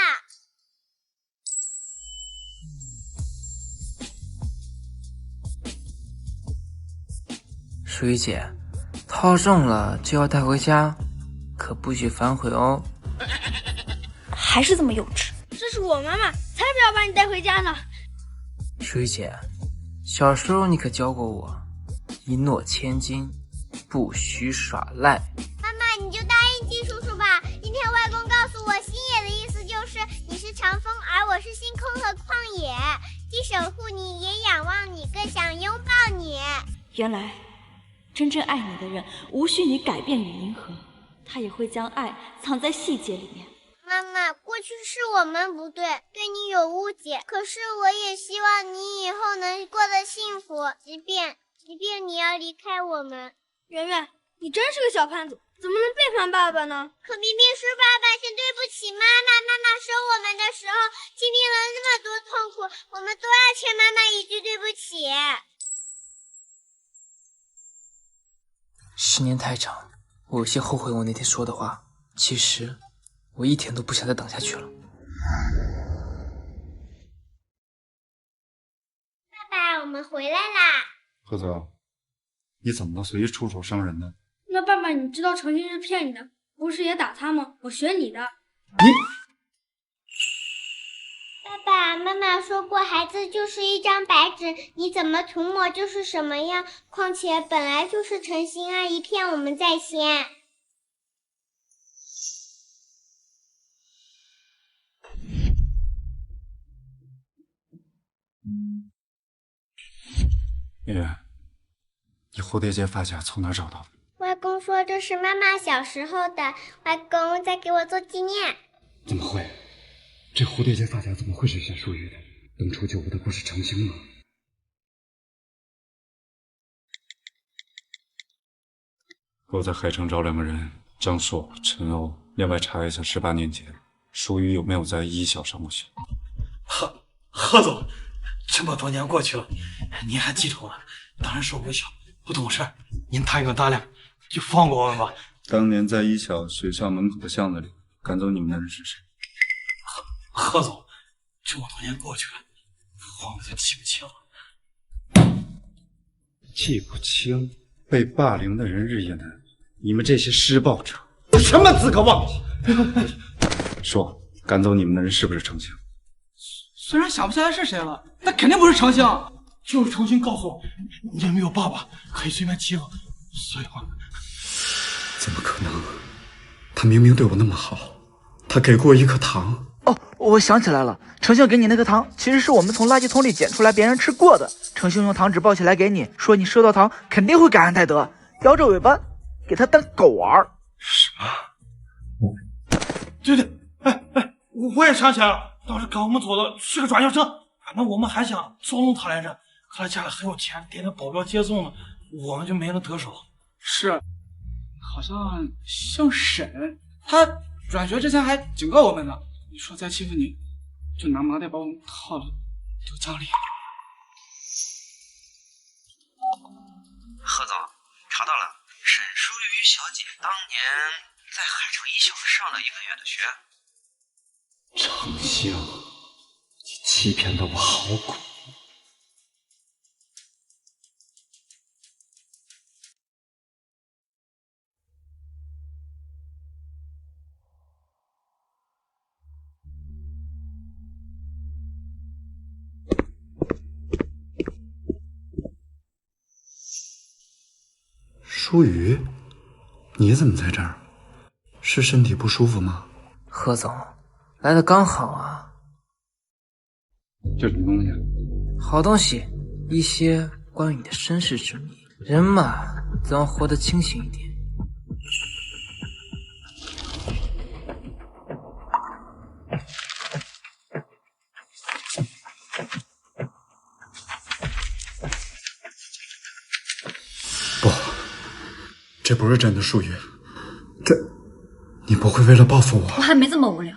舒雨姐，套中了就要带回家，可不许反悔哦。还是这么幼稚。这是我妈妈，才不要把你带回家呢。舒雨姐，小时候你可教过我，一诺千金，不许耍赖。妈妈，你就答应季叔叔吧。今天外公告诉我，星野的意思就是你是长风，而我是星空和旷野，既守护你，也仰望你，更想拥抱你。原来，真正爱你的人，无需你改变与迎合，他也会将爱藏在细节里面。妈妈，过去是我们不对，对你有误解，可是我也希望你以后能过得幸福，即便你要离开我们。圆圆，你真是个小叛徒，怎么能背叛爸爸呢？可明明是爸爸先对不起妈妈，妈妈收我们的时候经历了那么多痛苦，我们都要欠妈妈一句对不起。10年太长，我有些后悔我那天说的话。其实我一天都不想再等下去了。爸爸，我们回来啦！贺泽，你怎么能随意出手伤人呢？那爸爸，你知道程心是骗你的，不是也打他吗？我学你的。你，爸爸妈妈说过，孩子就是一张白纸，你怎么涂抹就是什么样。况且本来就是诚心阿姨骗我们在先。月，你蝴蝶结发卡从哪找到的？外公说这是妈妈小时候的，外公在给我做纪念。怎么会？这蝴蝶结发卡怎么会是夏淑玉的？当初救我的不是程星吗？我在海城找2个人，张硕、陈欧，另外查一下18年前淑玉有没有在一小上过学。贺总，这么多年过去了，您还记仇呢？当然是我小，不懂事，您大用大量，就放过我们吧。当年在一小学校门口的巷子里赶走你们的人是谁？贺总，这么多年过去了，我们都记不清了。记不清？被霸凌的人日夜难眠，你们这些施暴者有什么资格忘记？说，赶走你们的人是不是程星？虽然想不起来是谁了，但肯定不是程星。就是程星告诉我，你没有爸爸，可以随便欺负，所以话，怎么可能？他明明对我那么好，他给过我一颗糖。哦，我想起来了，程星给你那颗糖，其实是我们从垃圾桶里捡出来，别人吃过的。程星用糖纸包起来给你，说你收到糖肯定会感恩戴德，摇着尾巴给他当狗玩。什么？对，我也想起来了，当时赶我们走的是个转校生，反正我们还想捉弄他来着，可他家里很有钱，点点保镖接送呢，我们就没能得手。是，好像沈，他转学之前还警告我们呢。你说再欺负你，就拿麻袋把我们套了，丢江里。贺总，查到了，沈淑玉小姐当年在海城一小上了1个月的学。程星，你欺骗得我好苦。舒雨，你怎么在这儿？是身体不舒服吗？贺总，来的刚好啊。这什么东西？好东西，一些关于你的身世之谜。人嘛，总要活得清醒一点。这不是真的，淑玉，你不会为了报复我？我还没这么无聊，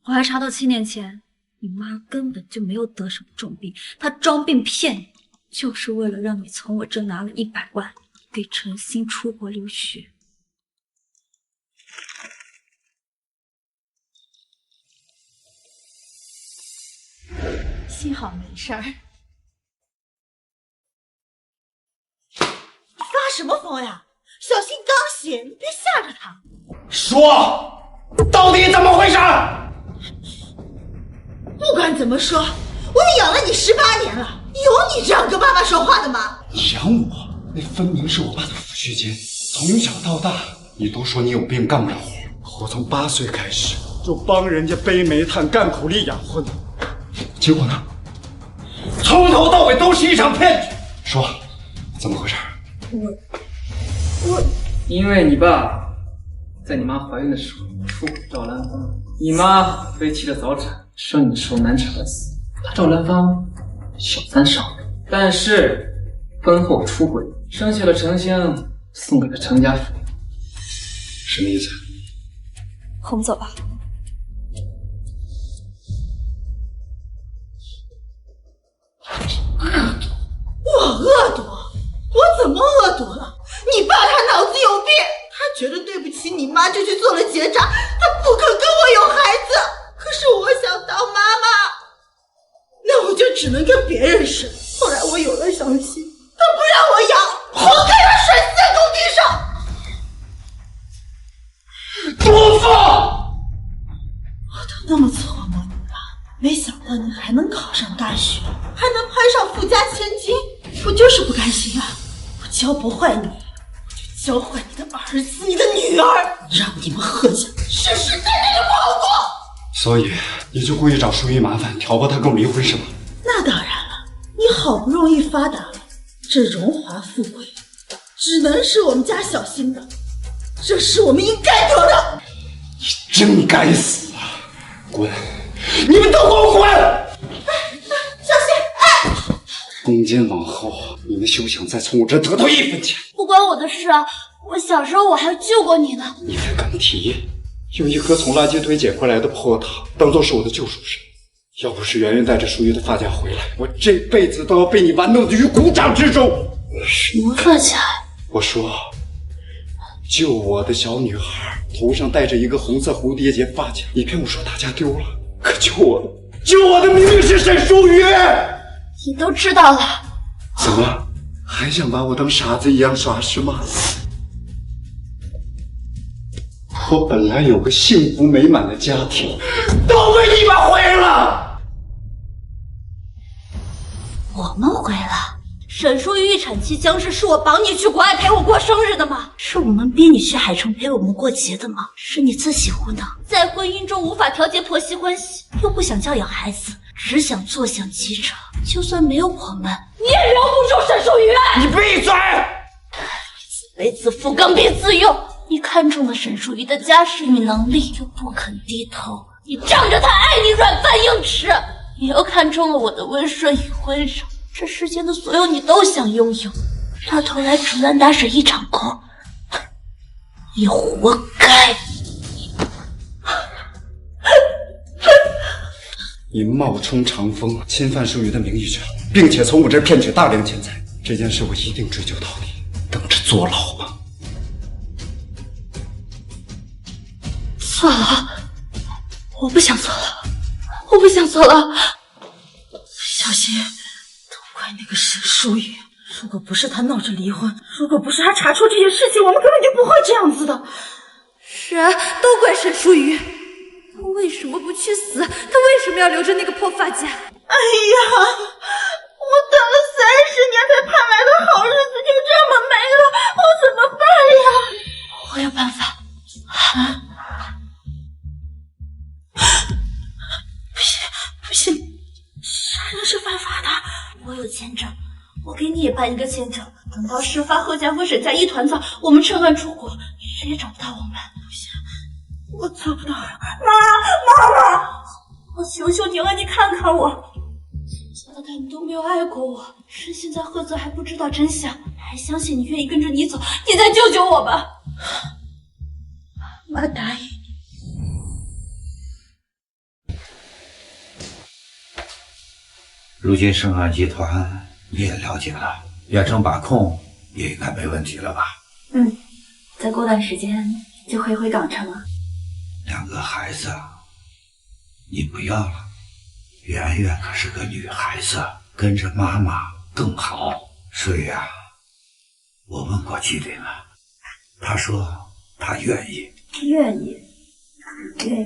我还查到7年前，你妈根本就没有得什么重病，她装病骗你，就是为了让你从我这拿了100万给程星出国留学。幸好没事儿。发什么疯呀？小新刚醒，你别吓着他。说，到底怎么回事？不管怎么说，我也养了你18年了，有你这样跟妈妈说话的吗？养我？那分明是我爸的抚恤金。从小到大，你都说你有病干不了活，我从8岁开始就帮人家背煤炭干苦力养活你，结果呢？从头到尾都是一场骗局。说，怎么回事？因为你爸在你妈怀孕的时候出轨赵兰芳，你妈废弃了早产，生你的时候难产而死。他赵兰芳小3上位，但是婚后出轨，生下了程星，送给了程家抚养。什么意思？我们走吧。我恶毒？我怎么恶毒了？你爸他脑子有病，他觉得对不起你妈就去做了结扎，他不肯跟我有孩子。可是我想当妈妈，那我就只能跟别人生。后来我有了小新，他不让我养，活该他摔死在工地上。不放！我都那么琢磨你了，没想到你还能考上大学，还能攀上富家千金，我就是不甘心啊！我教不坏你，我就教坏你的儿子、你的女儿，让你们贺家世世代代都不好过。所以你就故意找淑玉麻烦，挑拨她跟我离婚是吗？那当然了，你好不容易发达了，这荣华富贵只能是我们家小新的，这是我们应该得的。你真该死啊！滚！你们都给我滚！小新，从今往后，你们休想再从我这得到1分钱。不关我的事啊！我小时候我还救过你呢。你还敢提？用一颗从垃圾堆捡回来的破塔当做是我的救赎神，要不是圆圆带着淑玉的发夹回来，我这辈子都要被你玩弄于股掌之中。什么发夹？我说，救我的小女孩头上戴着一个红色蝴蝶结发夹，你骗我说大家丢了，可救我的明明是沈淑玉。你都知道了？怎么还想把我当傻子一样耍是吗？我本来有个幸福美满的家庭，都被你们毁了。我们毁了？沈淑玉预产期将至，是我绑你去国外陪我过生日的吗？是我们逼你去海城陪我们过节的吗？是你自己胡闹，在婚姻中无法调节婆媳关系，又不想教养孩子，只想坐享其成。就算没有我们，你也留不住沈淑玉。你闭嘴！为自负，刚愎自用。你看中了沈淑玉的家世与能力，又不肯低头，你仗着她爱你软饭硬吃。你又看中了我的温顺与温柔，这世间的所有你都想拥有，到头来竹篮打水一场空，你活该。你冒充长风，侵犯淑玉的名誉权，并且从我这儿骗取大量钱财，这件事我一定追究到底，等着坐牢吧。坐牢？我不想坐牢，我不想坐牢。小新，都怪那个沈淑玉，如果不是她闹着离婚，如果不是她查出这些事情，我们根本就不会这样子的。是啊，都怪沈淑玉。她为什么不去死？她为什么要留着那个破发夹？哎呀，我等了30年才盼来的好日子就这么没了，我怎么办呀？我有办法。不行，杀人是犯法的。我有签证，我给你也办一个签证。等到事发，贺家和沈家一团糟，我们趁乱出国，谁也找不到我们。不行，我做不到。妈，我求求你了，你看看我。从小到大你都没有爱过我，是现在贺泽还不知道真相，还相信你愿意跟着你走，你再救救我吧。妈答应。如今盛汉集团你也了解了，远程把控也应该没问题了吧？再过段时间就会回港城了。2个孩子你不要了，圆圆可是个女孩子，跟着妈妈更好。所以啊，我问过纪灵了，她说她愿意。愿意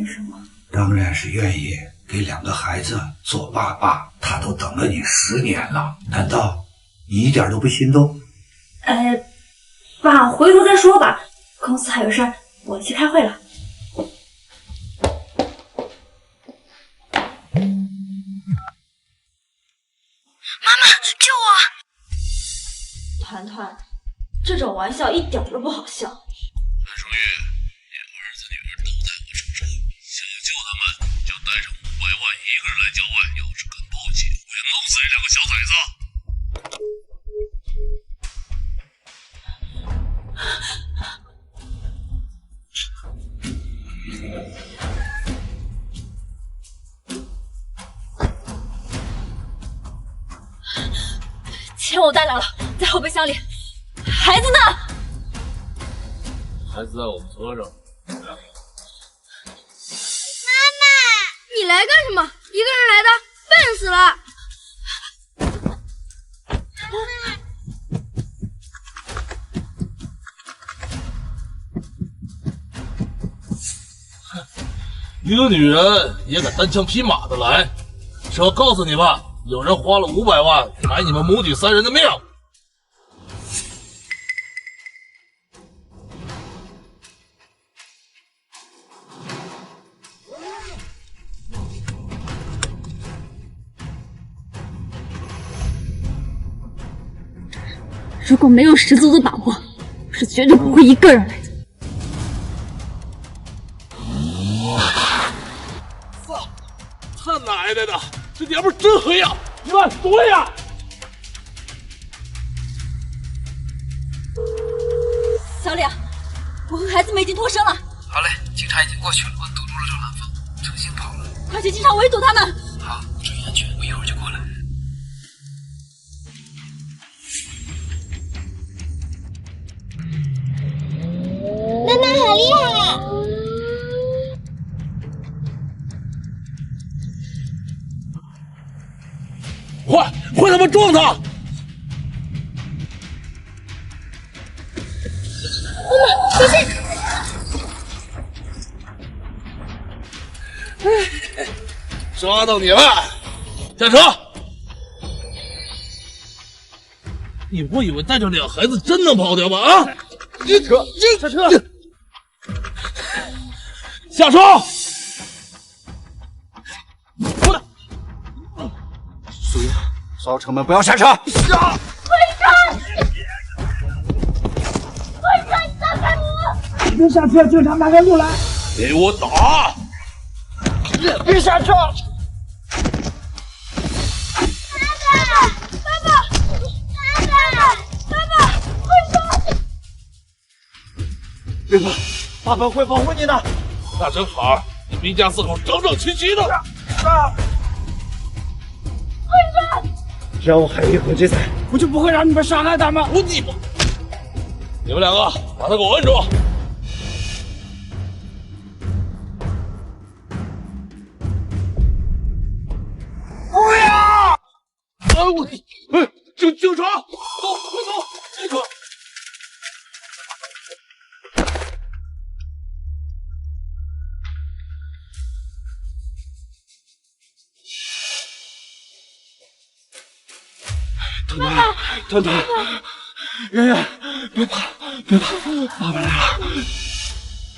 什么？当然是愿意给2个孩子做爸爸。他都等了你10年了，难道你一点都不心动？爸，回头再说吧，公司还有事儿，我去开会了。妈妈，救我！团团，这种玩笑一点都不好笑。韩淑玉，你儿子女儿都在我手上，想要救他们，就带上500万，一个人来郊外。要是敢报警，我就弄死这2个小崽子！钱我带来了，在后备箱里。孩子呢？孩子在我们车上。你来干什么？一个人来的，笨死了！一个女人也敢单枪匹马的来，是要告诉你们，有人花了500万买你们母女3人的命。如果没有十足的把握，我是绝对不会一个人来的。操！他奶奶的，这娘们真黑呀！你们躲呀！小李，我和孩子们已经脱身了。好嘞，警察已经过去了，我堵住了赵兰芳，程心跑了。快去机场围堵他们！好，注意安全，我一会儿就过来。妈妈好厉害！快他妈撞他！妈妈，没事。抓到你了！下车！你不以为带着俩孩子真能跑掉吗？啊！下车！下车！过来！苏月，少城门，不要刹车！会长！会长，你放开我！别下车，警察拿开路来！给我打！别下车！别怕，爸爸会保护你的。那正好，你逼家4口整整齐齐的。会长，只要我还有一口气在，我就不会让你们伤害他们。你们两个把他给我摁住！不要！警察，走，快走，这个。团团，圆圆，别怕，别怕，爸爸来了。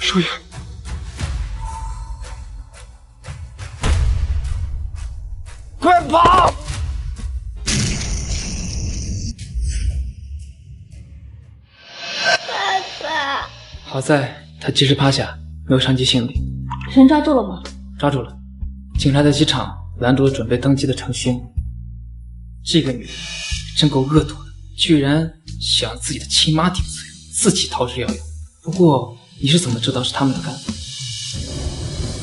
舒月，快跑！爸爸，好在他及时趴下，没有伤及性命。人抓住了吗？抓住了，警察在机场拦住了准备登机的程心。这个女人真够恶毒的，居然想让自己的亲妈顶罪，自己逃之夭夭。不过你是怎么知道是他们的干的？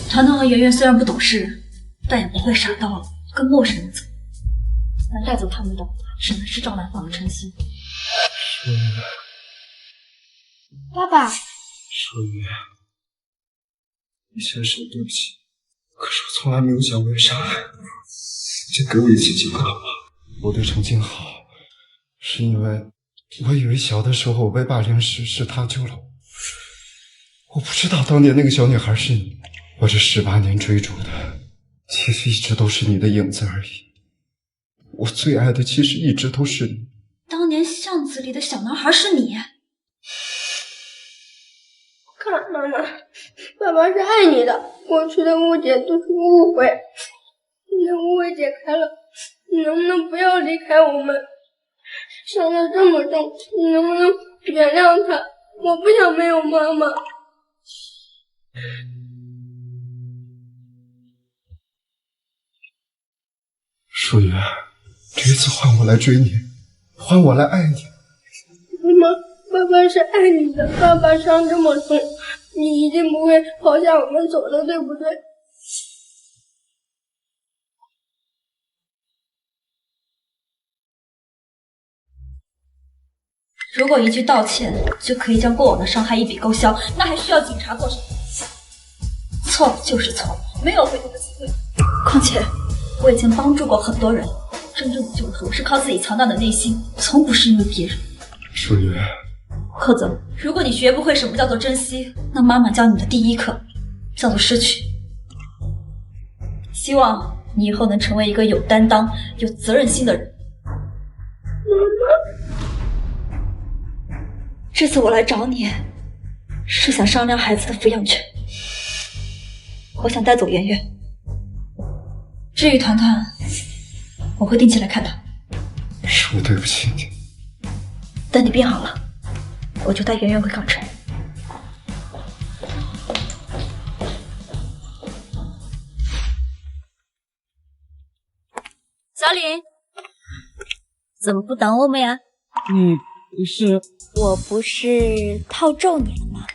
团团和圆圆虽然不懂事，但也不会傻到跟陌生人走。能带走他们的，只能是赵兰芳和程心。爸爸，舒月，你先说对不起，可是我从来没有想过要伤害你，请给我一次机会好吗？我对程静好，是因为我以为小的时候我被霸凌时是他救了我，我不知道当年那个小女孩是你。我这18年追逐的，其实一直都是你的影子而已。我最爱的其实一直都是你。当年巷子里的小男孩是你？看，妈妈，爸爸是爱你的，过去的误解都是误会，现在误会解开了，你能不能不要离开我们？伤得这么重，你能不能原谅他？我不想没有妈妈。舒月，这一次换我来追你，换我来爱你。妈妈，爸爸是爱你的，爸爸伤这么重，你一定不会抛下我们走的，对不对？如果一句道歉就可以将过往的伤害一笔勾销，那还需要警察做什么？错了就是错了，没有回头的机会。况且我已经帮助过很多人，真正的救赎是靠自己强大的内心，从不是因为别人。舒月，柯泽，如果你学不会什么叫做珍惜，那妈妈教你的第一课叫做失去。希望你以后能成为一个有担当、有责任心的人。这次我来找你，是想商量孩子的抚养权。我想带走圆圆。至于团团，我会定期来看他。是我对不起你。等你变好了，我就带圆圆回港城。小李，怎么不等我们呀？你不是……我不是套中你了吗？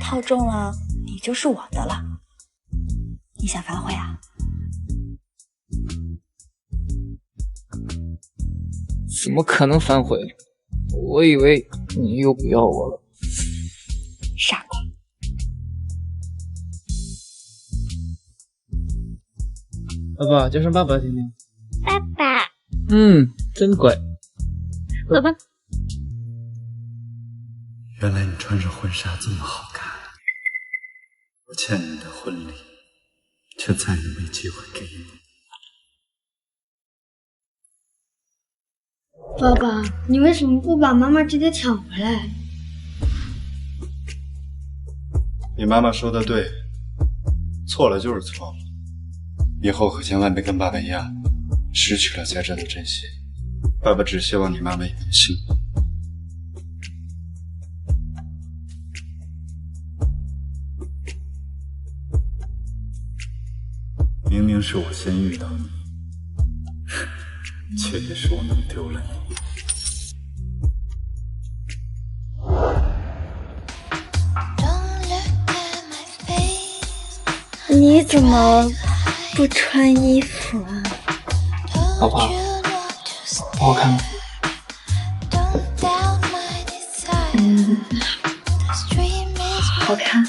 套中了，你就是我的了。你想反悔啊？怎么可能反悔？我以为你又不要我了。傻瓜。爸爸，叫声爸爸听听。爸爸。真乖。走吧。原来你穿着婚纱这么好看，我欠你的婚礼，却再也没机会给你。爸爸，你为什么不把妈妈直接抢回来？你妈妈说的对，错了就是错了，以后可千万别跟爸爸一样，失去了才知道珍惜。爸爸只希望你妈妈也能幸福。明明是我先遇到你，却也是我弄丢了你。你怎么不穿衣服啊？老婆，好看吗？好看。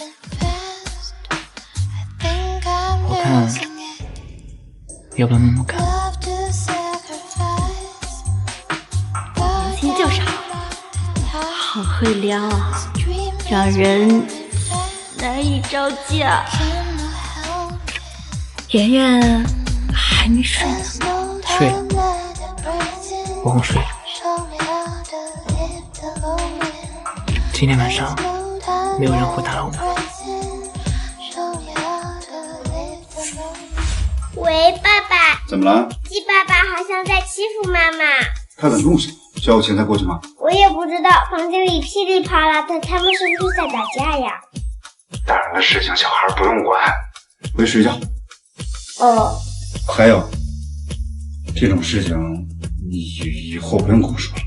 好看，要不要摸摸看？年轻就是好，好会撩啊，让人难以招架。圆圆还没睡呢。睡了，我哄睡了。今天晚上没有人会打扰我们。喂，爸爸。怎么了？鸡爸爸好像在欺负妈妈。他在弄什么？需要我现在过去吗？我也不知道，房间里噼里啪啦的，他们是不是在打架呀？大人的事情小孩不用管，回睡觉。哦。还有，这种事情你以后不用跟我说了。